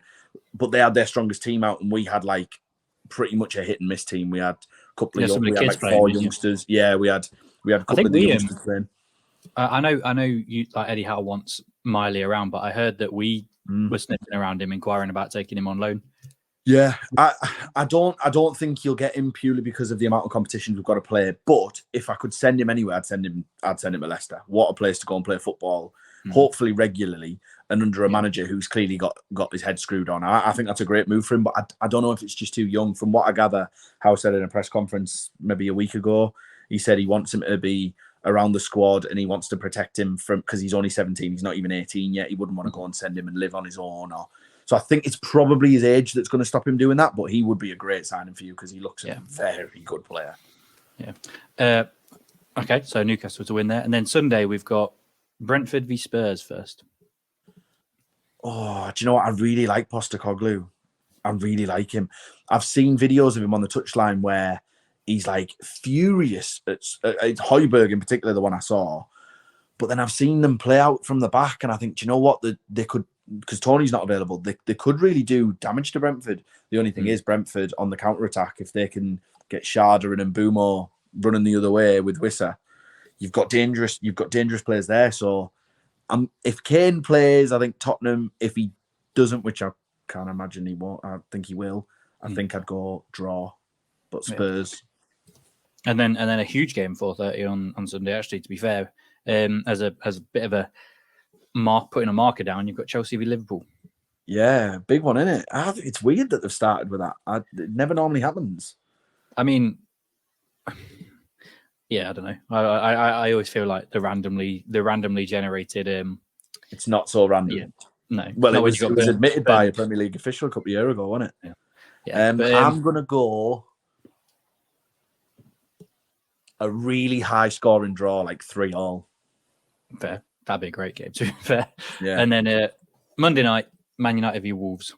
But they had their strongest team out, and we had pretty much a hit-and-miss team. We had a couple of we had 4 youngsters. Yeah, we had a couple of youngsters playing. I know you Eddie Howe wants Miley around, but I heard that we were sniffing around him, inquiring about taking him on loan. Yeah, I don't think you'll get him purely because of the amount of competitions we've got to play. But if I could send him anywhere, I'd send him to Leicester. What a place to go and play football, hopefully regularly, and under a manager who's clearly got his head screwed on. I think that's a great move for him, but I don't know if it's just too young. From what I gather, Howe said in a press conference maybe a week ago, he said he wants him to be around the squad, and he wants to protect him from, because he's only 17, he's not even 18 yet. He wouldn't want to go and send him and live on his own. So I think it's probably his age that's going to stop him doing that, but he would be a great signing for you because he looks a very good player. Yeah. Okay, so Newcastle to win there. And then Sunday we've got Brentford v Spurs first. Oh, do you know what? I really like Postecoglou. I really like him. I've seen videos of him on the touchline where he's furious at Højbjerg in particular, the one I saw. But then I've seen them play out from the back, and I think, do you know what? They could, because Tony's not available, they could really do damage to Brentford. The only thing is Brentford on the counter-attack, if they can get Sharda and Mbumo running the other way with Wissa, you've got dangerous players there. So if Kane plays, I think Tottenham. If he doesn't, which I can't imagine he won't, I think he will. I think I'd go draw, but Spurs. And then a huge game 4:30 on Sunday. Actually, to be fair, as a bit of a putting a marker down, you've got Chelsea v Liverpool. Yeah, big one, isn't it? I think it's weird that they've started with that. It never normally happens. I mean, yeah, I don't know. I always feel like the randomly generated. It's not so random. Yeah, no. Well, it was admitted by a Premier League official a couple of years ago, wasn't it? Yeah. I'm gonna go a really high scoring draw, like 3-3. Fair. That'd be a great game, to be fair. Yeah. And then Monday night, Man United v Wolves.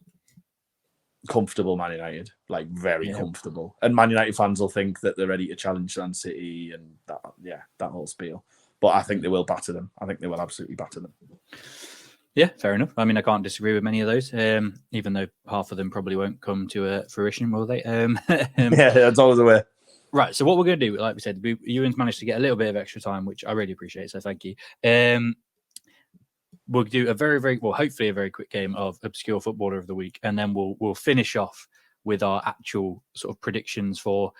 Comfortable Man United, like very comfortable. And Man United fans will think that they're ready to challenge Man City and that whole spiel. But I think they will batter them. I think they will absolutely batter them. Yeah, fair enough. I mean, I can't disagree with many of those, even though half of them probably won't come to fruition, will they? Yeah, that's always the way. Right, so what we're going to do, like we said, Euan's managed to get a little bit of extra time, which I really appreciate, so thank you. We'll do a very, very, well, hopefully a very quick game of Obscure Footballer of the Week, and then we'll finish off with our actual sort of predictions for,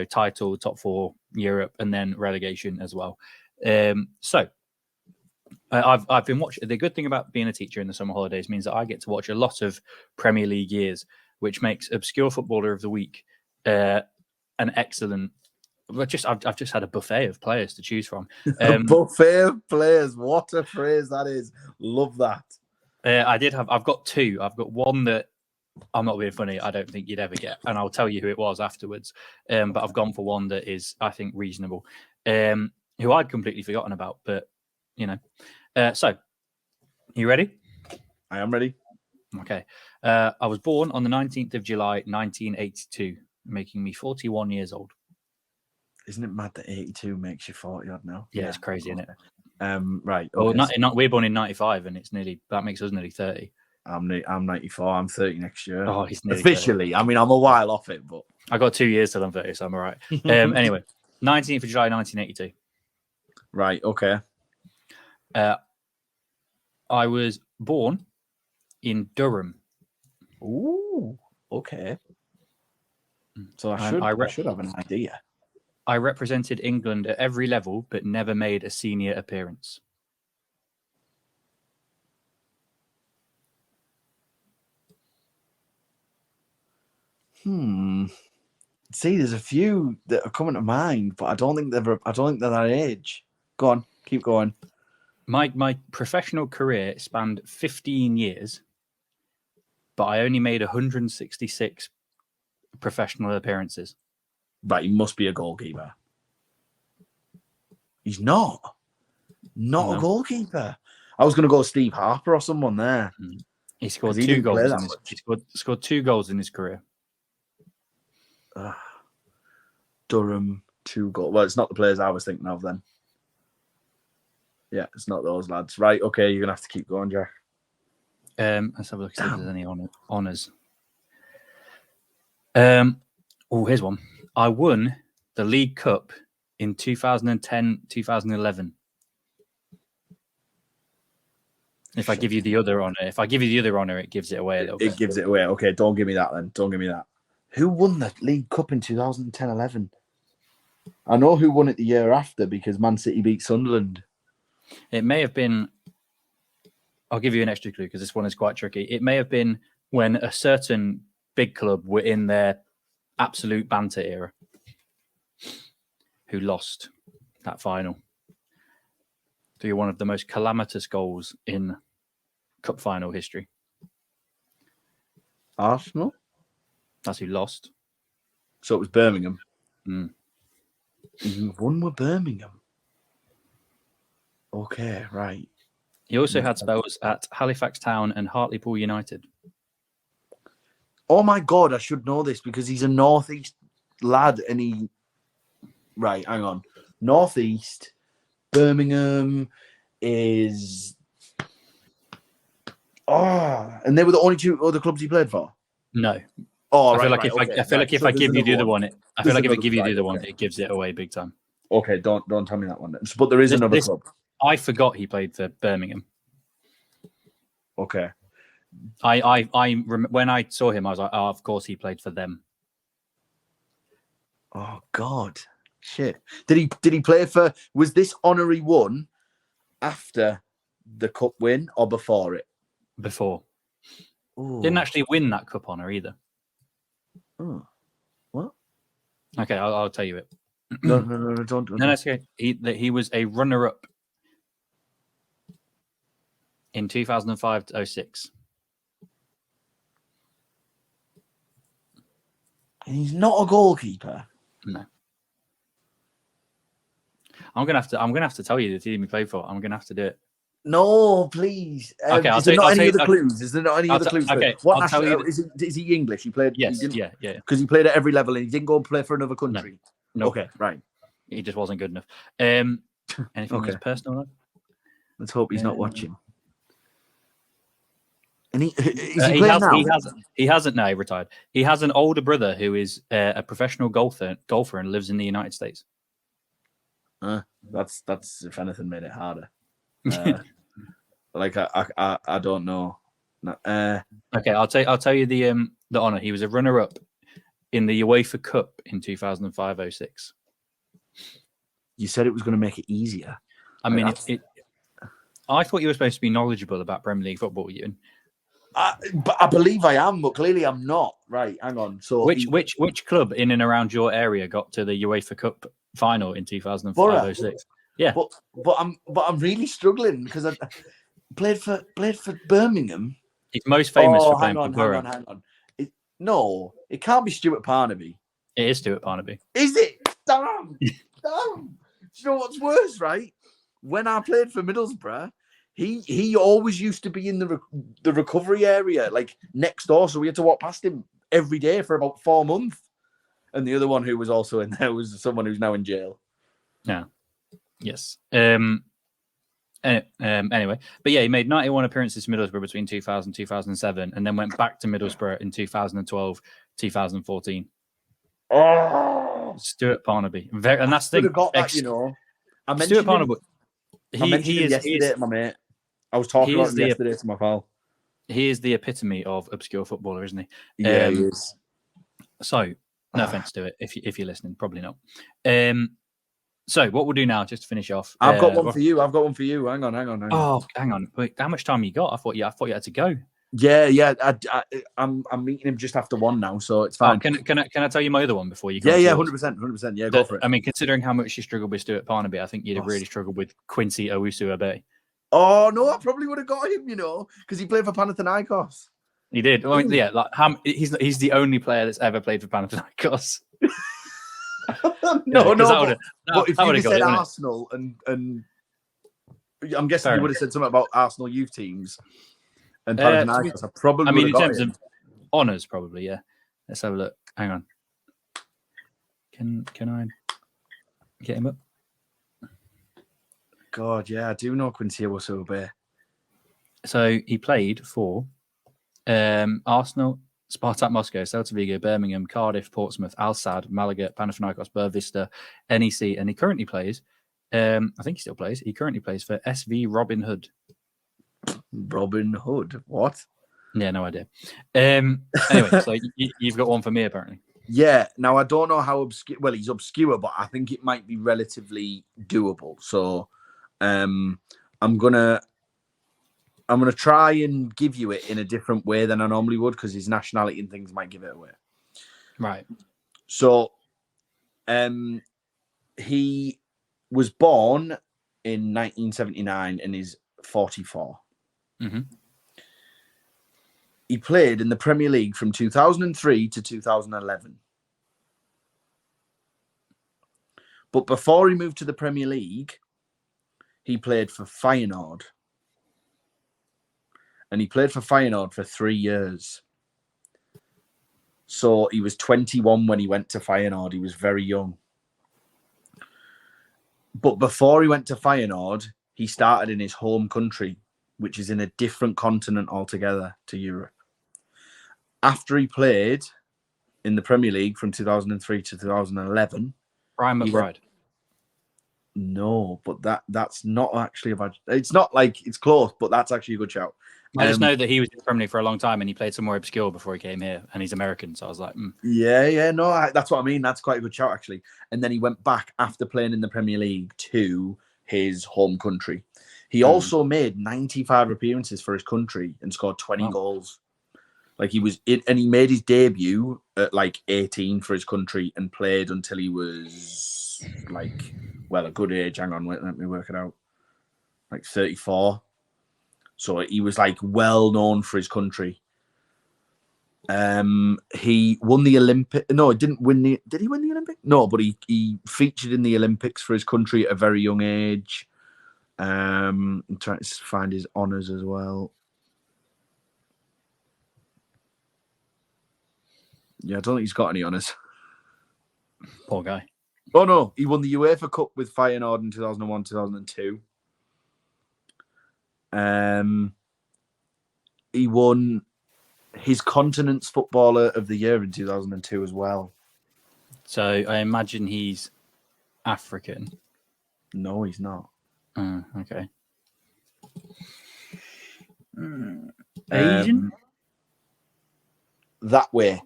title, top 4, Europe, and then relegation as well. So I've been watching. The good thing about being a teacher in the summer holidays means that I get to watch a lot of Premier League years, which makes Obscure Footballer of the Week an excellent. I've just had a buffet of players to choose from. A buffet of players. What a phrase that is. Love that. I've got two. I've got one that I'm not being funny. I don't think you'd ever get, and I'll tell you who it was afterwards. But I've gone for one that is, I think, reasonable. Who I'd completely forgotten about, but so you ready? I am ready. Okay. I was born on the 19th of July, 1982, making me 41 years old. Isn't it mad that 82 makes you 40 odd now? Yeah, it's crazy, isn't it? Right. Okay. Well, we're born in 95, and that makes us nearly 30. I'm 94. I'm 30 next year. Oh, he's nearly officially. 30. I mean, I'm a while off it, but I got 2 years till I'm 30, so I'm all right. Anyway, 19th of July, 1982. Right. Okay. I was born in Durham. Ooh. Okay. So I should have an idea. I represented England at every level, but never made a senior appearance. See, there's a few that are coming to mind, but I don't think they're that age. Go on, keep going. My professional career spanned 15 years, but I only made 166 professional appearances. Right, he must be a goalkeeper. He's not a goalkeeper. I was going to go Steve Harper or someone there. He scored 2 goals. He scored 2 goals in his career. Durham, 2 goals. Well, it's not the players I was thinking of then. Yeah, it's not those lads. Right, okay, you're going to have to keep going, Jack. Let's have a look if there's any honours. Here's one. I won the League Cup in 2010-2011. If I give you the other honour, it gives it away a little bit. It gives it away. Okay, don't give me that then. Don't give me that. Who won the League Cup in 2010-11? I know who won it the year after because Man City beat Sunderland. It may have been... I'll give you an extra clue because this one is quite tricky. It may have been when a certain big club were in their absolute banter era who lost that final through one of the most calamitous goals in cup final history. Arsenal? That's who lost. So it was Birmingham. You won with Birmingham. Okay, right. He also had spells at Halifax Town and Hartlepool United. Oh my God, I should know this because he's a Northeast lad and he... Right, hang on. Northeast, Birmingham is... and they were the only 2 other clubs he played for? No. Oh, I feel like if I give you the other one, it gives it away big time. Okay, don't tell me that one. But there is another club. I forgot he played for Birmingham. Okay. When I saw him, I was like, oh, of course he played for them. Oh God, shit! Did he play for? Was this honour he won after the cup win or before it? Before. Ooh. Didn't actually win that cup honour either. Oh, what? Okay, I'll tell you it. No, don't. No, that's okay. He was a runner-up in 2005-06. And he's not a goalkeeper. No. I'm gonna have to tell you the team he played for. I'm gonna have to do it. No, please. Okay, is there not any other clues? Is there not any other clues? Okay, What national? Is he English? He played. Yes, yeah. Because he played at every level, and he didn't go and play for another country. No. Okay, right. He just wasn't good enough. Anything that's personal? Let's hope he's not watching. And is he playing now? He hasn't now. He retired. He has an older brother who is a professional golfer and lives in the United States. That's if anything made it harder. Like I don't know. Okay, I'll tell you the honour. He was a runner-up in the UEFA Cup in 2005-06. You said it was going to make it easier. I mean, I thought you were supposed to be knowledgeable about Premier League football, Euan. But I believe I am, but clearly I'm not. Right, hang on. So which club in and around your area got to the UEFA Cup final in 2005-06? Yeah, but I'm really struggling because I played for Birmingham. He's most famous for playing for Borough. Hang on. No, it can't be Stuart Parnaby. It is Stuart Parnaby. Is it? Damn. Do you know what's worse, right? When I played for Middlesbrough, he always used to be in the recovery area, like next door. So we had to walk past him every day for about 4 months. And the other one who was also in there was someone who's now in jail. Yeah. Yes. Anyway, but yeah, he made 91 appearances for Middlesbrough between 2000 and 2007, and then went back to Middlesbrough in 2012, 2014. Oh, Stuart Parnaby, and that's the thing. Got that, you know. I mentioned Stuart Parnaby. I mentioned him yesterday to my mate. I was talking about him yesterday to my pal. He is the epitome of obscure footballer, isn't he? Yeah, he is. So, no offense to it, if you're listening, probably not. So, what we'll do now, just to finish off. I've got one for you. Hang on. Oh, hang on. Wait, how much time you got? I thought you had to go. Yeah. I'm meeting him just after 1 now, so it's fine. Oh, can I tell you my other one before you go? Yeah, 100%. Yeah, go for it. I mean, considering how much you struggled with Stuart Parnaby, I think you'd have really struggled with Quincy Owusu-Abe. Oh no, I probably would have got him, you know, because he played for Panathinaikos. He did. I mean, yeah, he's the only player that's ever played for Panathinaikos. No. But if you said Arsenal and I'm guessing you would have said something about Arsenal youth teams and Panathinaikos. I probably. I mean, in terms of honours, probably, yeah. Let's have a look. Hang on. Can I get him up? God, yeah, I do know Quincy Owusu-Abe. So he played for Arsenal, Spartak Moscow, Celta Vigo, Birmingham, Cardiff, Portsmouth, Al Sadd, Malaga, Panathinaikos, Boavista, NEC, and he currently plays. I think he still plays. He currently plays for SV Robin Hood. Robin Hood, what? Yeah, no idea. Anyway, so you've got one for me apparently. Yeah. Now I don't know how obscure. Well, he's obscure, but I think it might be relatively doable. So, I'm gonna try and give you it in a different way than I normally would because his nationality and things might give it away. Right. So, he was born in 1979 and is 44. Mm-hmm. He played in the Premier League from 2003 to 2011. But before he moved to the Premier League, he played for Feyenoord. And he played for Feyenoord for 3 years. So he was 21 when he went to Feyenoord. He was very young. But before he went to Feyenoord, he started in his home country, which is in a different continent altogether to Europe. After he played in the Premier League from 2003 to 2011... Brian McBride. No, but that's not actually a bad. It's not like it's close, but that's actually a good shout. I just know that he was in the Premier League for a long time and he played somewhere obscure before he came here, and he's American. So I was like, yeah, no, that's what I mean. That's quite a good shout, actually. And then he went back after playing in the Premier League to his home country. He also made 95 appearances for his country and scored 20 goals. Like he was in, and he made his debut at like 18 for his country and played until he was like, well, a good age. Hang on, let me work it out. Like 34. So he was like well known for his country. He won the Olympic. No, he didn't win the. Did he win the Olympic? No, but he featured in the Olympics for his country at a very young age. I'm trying to find his honours as well. Yeah, I don't think he's got any honours. poor guy. Oh no, he won the UEFA Cup with Feyenoord in 2001, 2002. He won his Continent's Footballer of the Year in 2002 as well. So I imagine he's African. No, he's not. Okay. Asian? That way.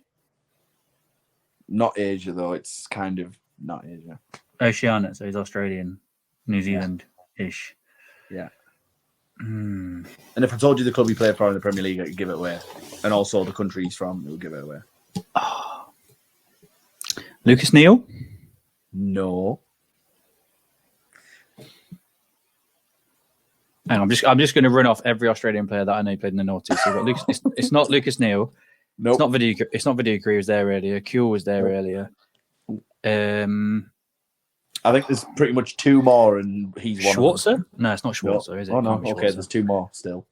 Not Asia, though. It's kind of not Asia. Oceania, so he's Australian, New Zealand-ish. Yeah. Mm. And if I told you the club he played for in the Premier League, I could give it away. And also the country he's from, it would give it away. Oh. Lucas Neal? No. Hang on, I'm just going to run off every Australian player that I know played in the noughties. So we've got it's not Lucas Neal. Nope. It's not Video Career was there earlier. Kuehl was there earlier. I think there's pretty much two more, and he's one. Schwarzer? No, it's not Schwarzer, is it? Oh no. Okay, there's two more still.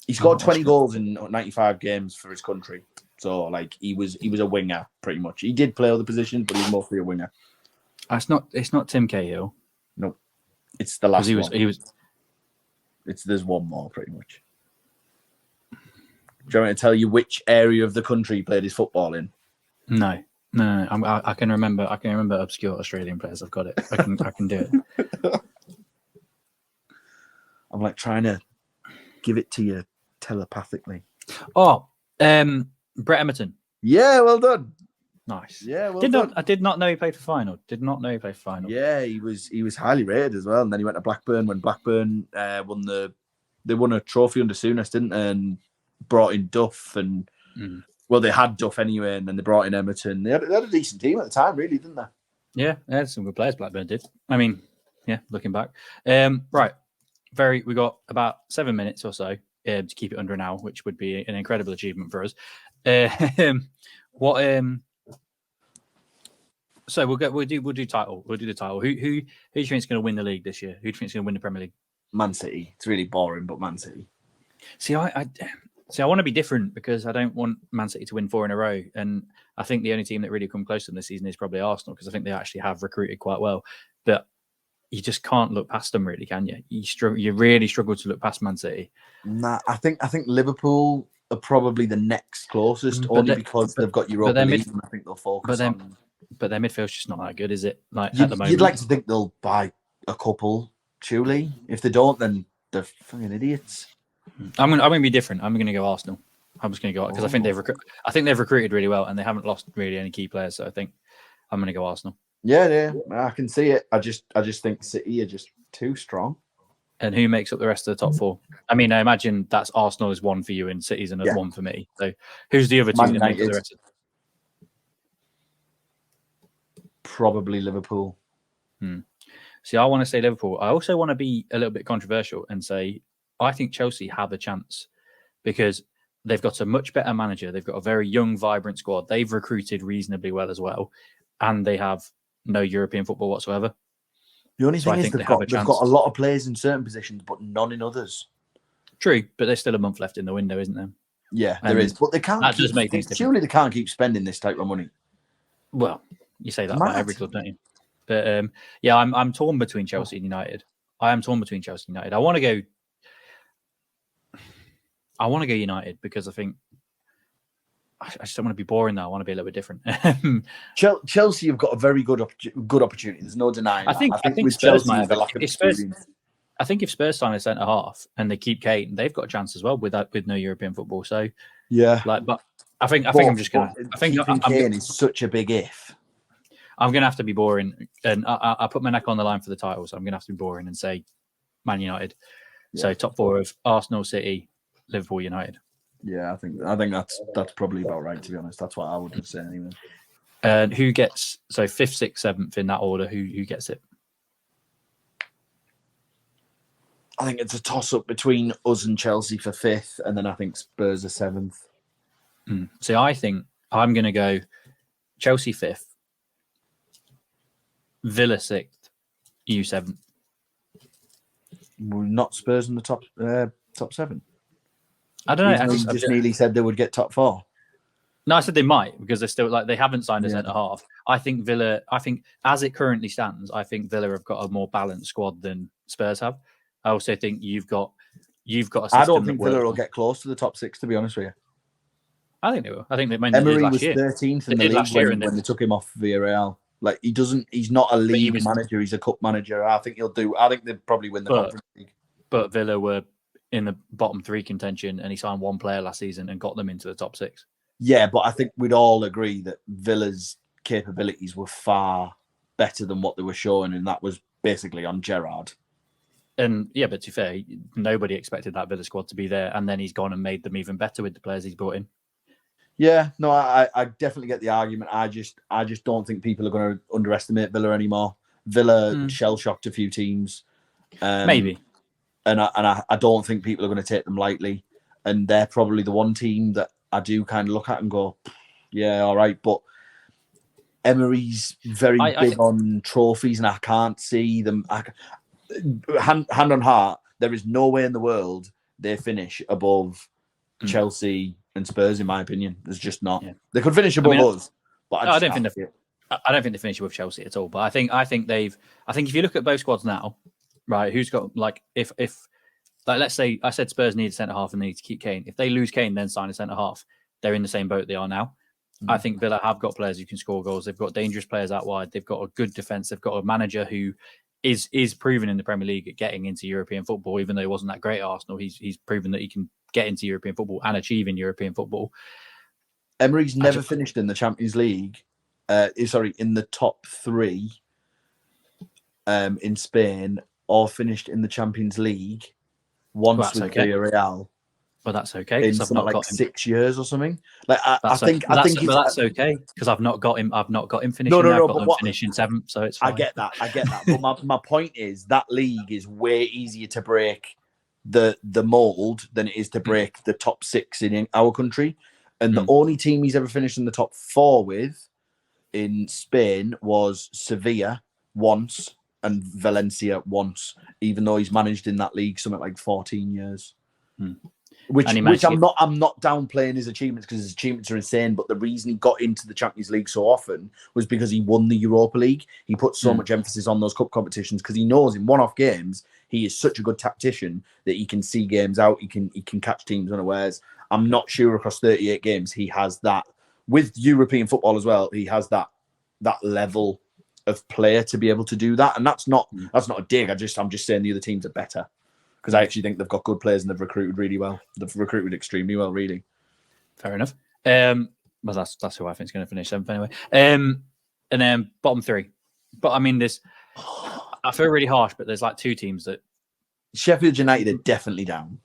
He scored 20 goals in 95 games for his country. So like he was a winger pretty much. He did play other positions, but he was mostly a winger. It's not Tim Cahill. Nope. It's the last one. He was. There's one more pretty much. Do you want me to tell you which area of the country he played his football in? No. I can remember obscure Australian players. I've got it. I can do it. I'm like trying to give it to you telepathically. Oh, Brett Emerton. Yeah, well done. Nice. Yeah, well done. I did not know he played for Final. Yeah, he was highly rated as well. And then he went to Blackburn when Blackburn won a trophy under Souness, didn't they? And brought in Duff and well, they had Duff anyway, and then they brought in Emerton. They had a decent team at the time, really, didn't they? Yeah, they had some good players. Blackburn did. I mean, yeah, looking back, right. We got about 7 minutes or so to keep it under an hour, which would be an incredible achievement for us. So we'll do title. We'll do the title. Who do you think is going to win the league this year? Who do you think is going to win the Premier League? Man City. It's really boring, but Man City. See, I want to be different because I don't want Man City to win 4 in a row, and I think the only team that really come close to them this season is probably Arsenal because I think they actually have recruited quite well, but you just can't look past them, really, can you? You really struggle to look past Man City. Nah, I think Liverpool are probably the next closest, because they've got Europa League, and I think they'll focus on. But their midfield's just not that good, is it? Like at the moment, you'd like to think they'll buy a couple. Surely, if they don't, then they're fucking idiots. I'm going to be different. I'm going to go Arsenal. I'm just going to go because I think they've recruited really well and they haven't lost really any key players. So I think I'm going to go Arsenal. Yeah, I can see it. I just think City are just too strong. And who makes up the rest of the top 4? I mean, I imagine that's Arsenal is 1 for you and City's another 1 for me. So who's the other 2 that make up the rest? Probably Liverpool. See, I want to say Liverpool. I also want to be a little bit controversial and say I think Chelsea have a chance because they've got a much better manager. They've got a very young, vibrant squad. They've recruited reasonably well as well. And they have no European football whatsoever. The only thing is they've got a lot of players in certain positions, but none in others. True, but there's still a month left in the window, isn't there? Yeah, there is. But they can't. Surely they can't keep spending this type of money. Well, you say that about every club, don't you? But yeah, I'm torn between Chelsea and United. I am torn between Chelsea and United. I want to go United because I think I just don't want to be boring though. I want to be a little bit different. Chelsea have got a very good opportunity. There's no denying that. I think with Spurs Chelsea, might have the lack of experience. I think if Spurs sign a centre half and they keep Kane, they've got a chance as well with no European football. So yeah, but I think I'm just gonna. I think keeping Kane is such a big if. I'm gonna have to be boring, and I put my neck on the line for the title, so I'm gonna have to be boring and say Man United. Yeah. So top 4 of Arsenal, City, Liverpool, United. Yeah, I think that's probably about right, to be honest. That's what I would have said anyway. And who gets 5th, 6th, 7th in that order? Who gets it? I think it's a toss-up between us and Chelsea for 5th, and then I think Spurs are 7th. So I think I'm going to go Chelsea 5th, Villa 6th, you 7th. We're not Spurs in the top 7. I don't know. You just nearly said they would get top 4. No, I said they might because they're still they haven't signed a centre half. I think Villa. I think as it currently stands, I think Villa have got a more balanced squad than Spurs have. I also think you've got a system. I don't think Villa will get close to the top 6. To be honest with you, I think they will. I think they Emery was 13th in the league when they took him off Villarreal. Like he's not a league manager. He's a cup manager. I think they'd probably win the Conference League. But Villa were in the bottom 3 contention, and he signed one player last season and got them into the top 6. Yeah, but I think we'd all agree that Villa's capabilities were far better than what they were showing, and that was basically on Gerrard. And yeah, but to be fair, nobody expected that Villa squad to be there, and then he's gone and made them even better with the players he's brought in. Yeah, no, I definitely get the argument. I just don't think people are going to underestimate Villa anymore. Villa shell-shocked a few teams. Maybe. And I don't think people are going to take them lightly. And they're probably the one team that I do kind of look at and go, yeah, all right. But Emery's very big on trophies, and I can't see them. Hand on heart, there is no way in the world they finish above Chelsea and Spurs, in my opinion. There's just not. Yeah. They could finish above us, but I don't think they finish above Chelsea at all. But I think if you look at both squads now, right, who's got if let's say I said Spurs need a centre half and they need to keep Kane. If they lose Kane, then sign a centre half. They're in the same boat they are now. I think Villa have got players who can score goals. They've got dangerous players out wide. They've got a good defence. They've got a manager who is proven in the Premier League at getting into European football. Even though he wasn't that great at Arsenal, he's proven that he can get into European football and achieve in European football. Emery's never finished in the Champions League. In the top 3 in Spain, or finished in the Champions League once with Villarreal. But that's okay. In something like 6 years or something. Like I think that's okay because I've not got him finishing. I've got him finishing 7th, so it's fine. I get that. But my point is that league is way easier to break the mold than it is to break the top 6 in our country. And the only team he's ever finished in the top 4 with in Spain was Sevilla once and Valencia once, even though he's managed in that league something like 14 years. Which I'm not downplaying his achievements because his achievements are insane. But the reason he got into the Champions League so often was because he won the Europa League. He put so much emphasis on those cup competitions because he knows in one-off games he is such a good tactician that he can see games out. He can catch teams unawares. I'm not sure across 38 games he has that with European football as well. He has that level of player to be able to do that, and that's not a dig. I'm just saying the other teams are better. Because I actually think they've got good players and they've recruited really well. They've recruited extremely well, really. Fair enough. Well, that's who I think is going to finish 7th anyway. And then bottom 3. But I mean, I feel really harsh, but there's 2 teams that Sheffield United are definitely down.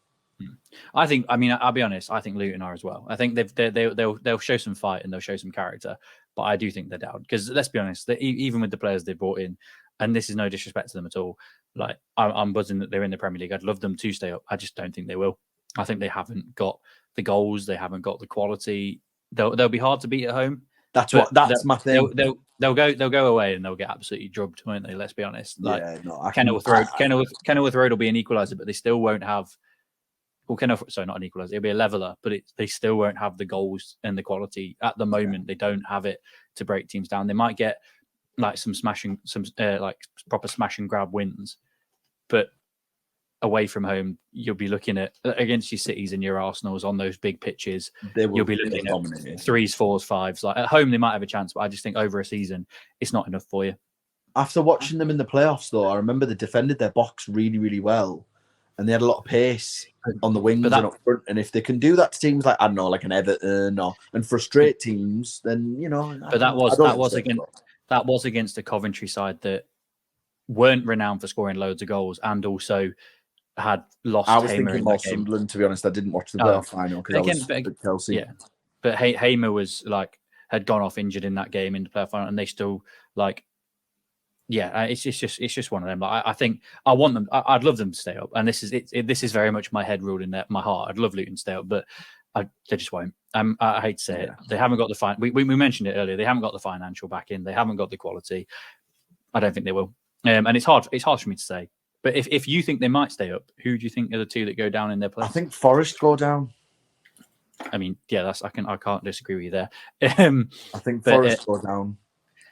I'll be honest. I think Luton are as well. I think they'll show some fight and they'll show some character, but I do think they're down because let's be honest. Even with the players they brought in, and this is no disrespect to them at all. I'm buzzing that they're in the Premier League. I'd love them to stay up. I just don't think they will. I think they haven't got the goals. They haven't got the quality. They'll be hard to beat at home. That's my thing. They'll go away and they'll get absolutely drubbed, won't they? Let's be honest. Kenilworth Road will be an equaliser, but they still won't have. Well, not an equaliser. It'll be a leveler, but they still won't have the goals and the quality at the moment. Yeah. They don't have it to break teams down. They might get some proper smash and grab wins, but away from home, you'll be looking at against your Cities and your Arsenals on those big pitches. You'll be looking at 3s, 4s, 5s. Like at home, they might have a chance, but I just think over a season, it's not enough for you. After watching them in the playoffs, though, I remember they defended their box really, really well, and they had a lot of pace on the wings and up front. And if they can do that to teams like, I don't know, like an Everton and frustrate teams, then But that was against a Coventry side that weren't renowned for scoring loads of goals and also had lost. I was thinking more Sunderland, to be honest. I didn't watch the playoff final because I was at Chelsea. Yeah, but Hamer was had gone off injured in that game in the playoff final, and they still it's just one of them. I think I want them. I'd love them to stay up, and this is very much my head rule in my heart. I'd love Luton to stay up, but they just won't. I hate to say it. They haven't got the we mentioned it earlier. They haven't got the financial backing. They haven't got the quality. I don't think they will. And it's hard for me to say. But if you think they might stay up, who do you think are the two that go down in their place? I think Forest go down. I mean, yeah, I can't disagree with you there. I think Forest go down.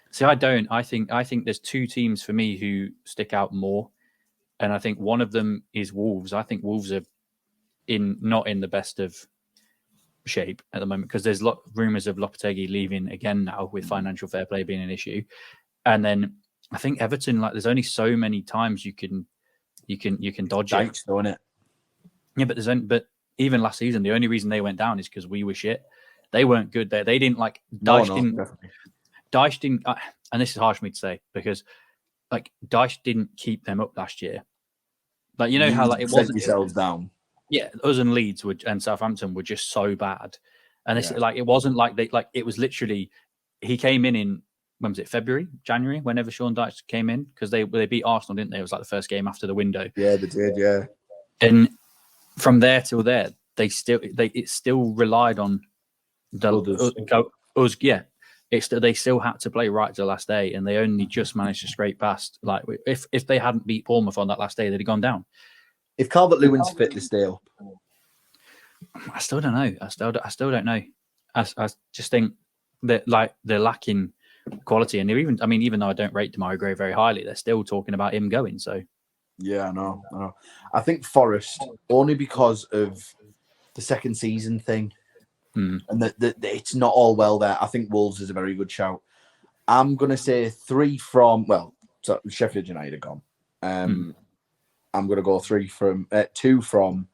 See, I don't. I think there's two teams for me who stick out more, and I think one of them is Wolves. I think Wolves are not in the best of shape at the moment because there's rumours of Lopetegui leaving again now with financial fair play being an issue, and then I think Everton, there's only so many times you can dodge it. Isn't it? Yeah, but even last season, the only reason they went down is because we were shit. They weren't good there. They didn't Dyche didn't, and this is harsh for me to say because Dyche didn't keep them up last year. How it wasn't yourselves down. Yeah, us and Leeds and Southampton were just so bad, and it wasn't it was literally he came in when was it, February, January, whenever Sean Dyche came in, because they beat Arsenal, didn't they? It was the first game after the window. Yeah, they did, yeah. And from there till there, it still relied on us. Yeah, they still had to play right to the last day, and they only just managed to scrape past. If they hadn't beat Bournemouth on that last day, they'd have gone down. If Calvert-Lewin's fit to stay up, I still don't know. I still don't know. I just think that they're lacking quality, and even though I don't rate Demarai Gray very highly, they're still talking about him going. So yeah, I know. I think Forest only because of the second season thing, and that it's not all well there. I think Wolves is a very good shout. I'm gonna say 3 from Sheffield United are gone. I'm gonna go 2 from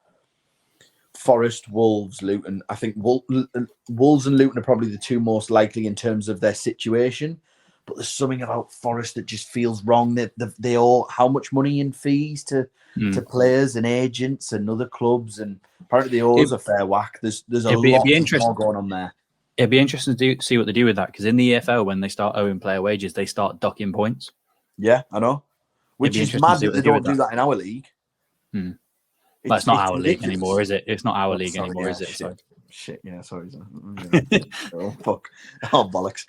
Forest, Wolves, Luton. I think Wolves and Luton are probably the two most likely in terms of their situation. But there's something about Forest that just feels wrong. They owe how much money in fees to players and agents and other clubs, and apparently they owe us a fair whack. There's a lot more going on there. It'd be interesting to see what they do with that, because in the EFL, when they start owing player wages, they start docking points. Yeah, I know. Which is mad that they don't do that in our league. It's not our league anymore, is it? It's not our league anymore, is it? So. Shit, yeah, sorry. Oh, fuck. Oh, bollocks.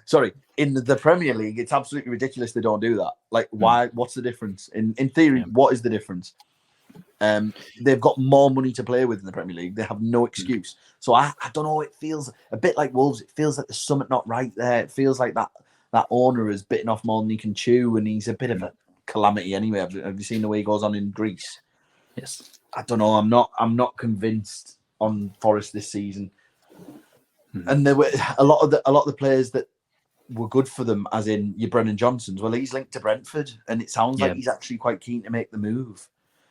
Sorry. In the Premier League, it's absolutely ridiculous they don't do that. Why? What's the difference? In theory, what is the difference? They've got more money to play with in the Premier League. They have no excuse. So I don't know. It feels a bit like Wolves. It feels like there's something not right there. It feels like that owner has bitten off more than he can chew, and he's a bit of a calamity anyway. Have you seen the way he goes on in Greece? Yes. I don't know. I'm not convinced on Forest this season. And there were a lot of the players that were good for them, as in your Brennan Johnsons. Well, he's linked to Brentford, and it sounds like he's actually quite keen to make the move.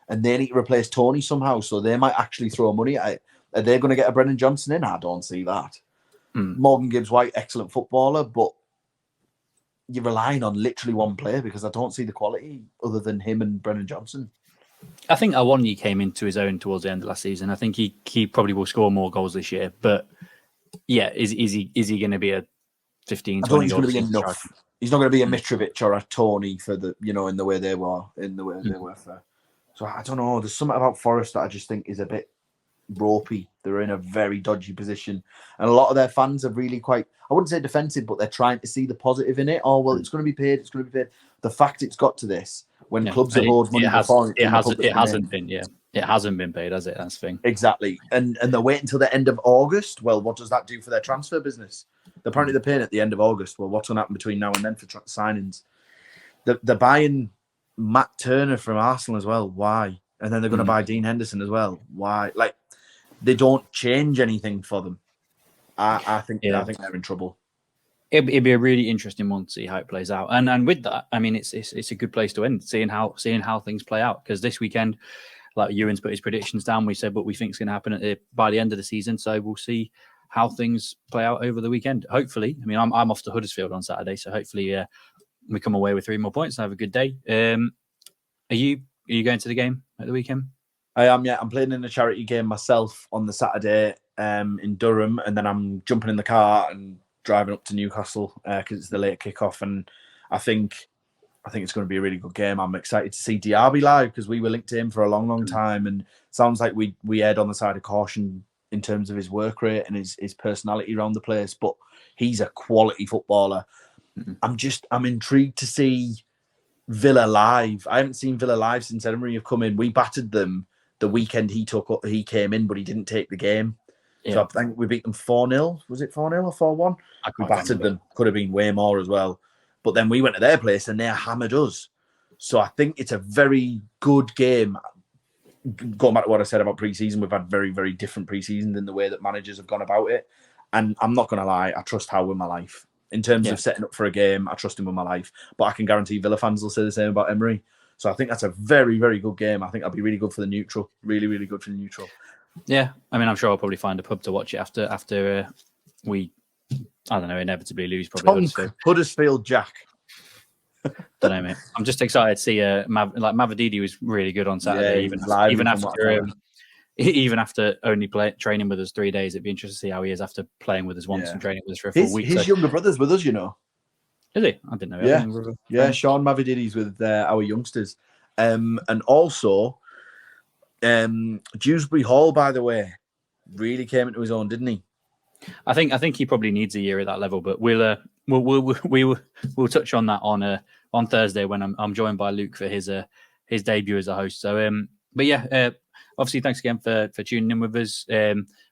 And they need to replace Tony somehow, so they might actually throw money at it. Are they going to get a Brennan Johnson in? I don't see that. Morgan Gibbs-White, excellent footballer, but you're relying on literally one player, because I don't see the quality other than him and Brennan Johnson. I think Awoniyi came into his own towards the end of last season. I think he probably will score more goals this year. But yeah, is he going to be a 15, 20 goals? He's enough. He's not going to be a Mitrovic or a Tony for the in the way they were for. So I don't know. There's something about Forest that I just think is a bit ropey. They're in a very dodgy position, and a lot of their fans are really quite, I wouldn't say defensive, but they're trying to see the positive in it. Oh well, it's going to be paid. It's going to be paid. The fact it's got to this, when clubs have owed money before, it hasn't been. Yeah, it hasn't been paid, has it? That's the thing. Exactly, and they're waiting until the end of August. Well, what does that do for their transfer business? Apparently, they're paying at the end of August. Well, what's going to happen between now and then for signings? They're buying Matt Turner from Arsenal as well. Why? and then they're going to buy Dean Henderson as well. Why? Like, they don't change anything for them. I think they're in trouble. It'd be a really interesting one to see how it plays out. And with that, I mean, it's a good place to end, seeing how things play out. Because this weekend, like Euan's put his predictions down, we said what we think is going to happen by the end of the season. So we'll see how things play out over the weekend. Hopefully, I mean, I'm off to Huddersfield on Saturday, so hopefully we come away with 3 more points and have a good day. Are you going to the game at the weekend? I am, yeah. I'm playing in a charity game myself on the Saturday in Durham, and then I'm jumping in the car and driving up to Newcastle because it's the late kickoff, and I think it's going to be a really good game. I'm excited to see Diaby live because we were linked to him for a long time, and sounds like we erred on the side of caution in terms of his work rate and his personality around the place, but he's a quality footballer. I'm intrigued to see Villa live. I haven't seen Villa live since Emery have come in. We battered them the weekend he came in, but he didn't take the game. Yeah. So I think we beat them 4-0. Was it 4-0 or 4-1? We battered them. Could have been way more as well. But then we went to their place and they hammered us. So I think it's a very good game. Going back to what I said about pre-season, we've had very, very different pre-seasons in the way that managers have gone about it. And I'm not going to lie, I trust Howe with my life. In terms of setting up for a game, I trust him with my life. But I can guarantee Villa fans will say the same about Emery. So I think that's a very, very good game. I think that'll be really good for the neutral. Really, really good for the neutral. Yeah, I mean, I'm sure I'll probably find a pub to watch it after we, I don't know, inevitably lose. Probably Huddersfield Jack. Don't know, mate. I'm just excited to see Mavididi was really good on Saturday, even after only training with us 3 days. It'd be interesting to see how he is after playing with us once and training with us for a full week. His younger brother's with us, you know. Is he? I didn't know. Yeah. Sean Mavididi's with our youngsters, and also. Dewsbury Hall, by the way, really came into his own, didn't he? I think he probably needs a year at that level, but we'll touch on that on Thursday when I'm joined by Luke for his debut as a host. So but yeah, obviously thanks again for tuning in with us.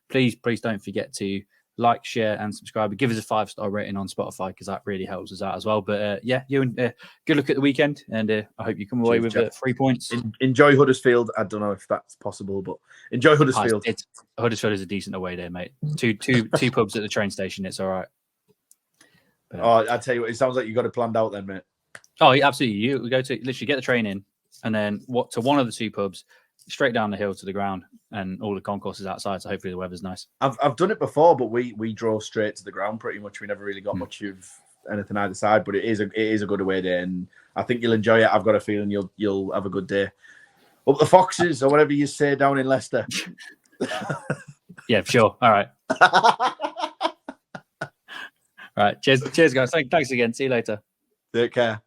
Please don't forget to like, share, and subscribe. Give us a 5-star rating on Spotify because that really helps us out as well. But Euan, good luck at the weekend, and I hope you come away with 3 points. Enjoy Huddersfield. I don't know if that's possible, but enjoy Huddersfield. Huddersfield is a decent away day, mate. Two pubs at the train station. It's all right. But, I tell you what, it sounds like you got it planned out then, mate. Oh, absolutely. You go to literally get the train in, and then to one of the 2 pubs, straight down the hill to the ground, and all the concourses outside. So hopefully the weather's nice. I've done it before, but we drove straight to the ground pretty much. We never really got much of anything either side, but it is a good away day, and I think you'll enjoy it. I've got a feeling you'll have a good day. Up the Foxes, or whatever you say down in Leicester. Yeah, sure. All right. All right. Cheers, guys. Thanks again. See you later. Take care.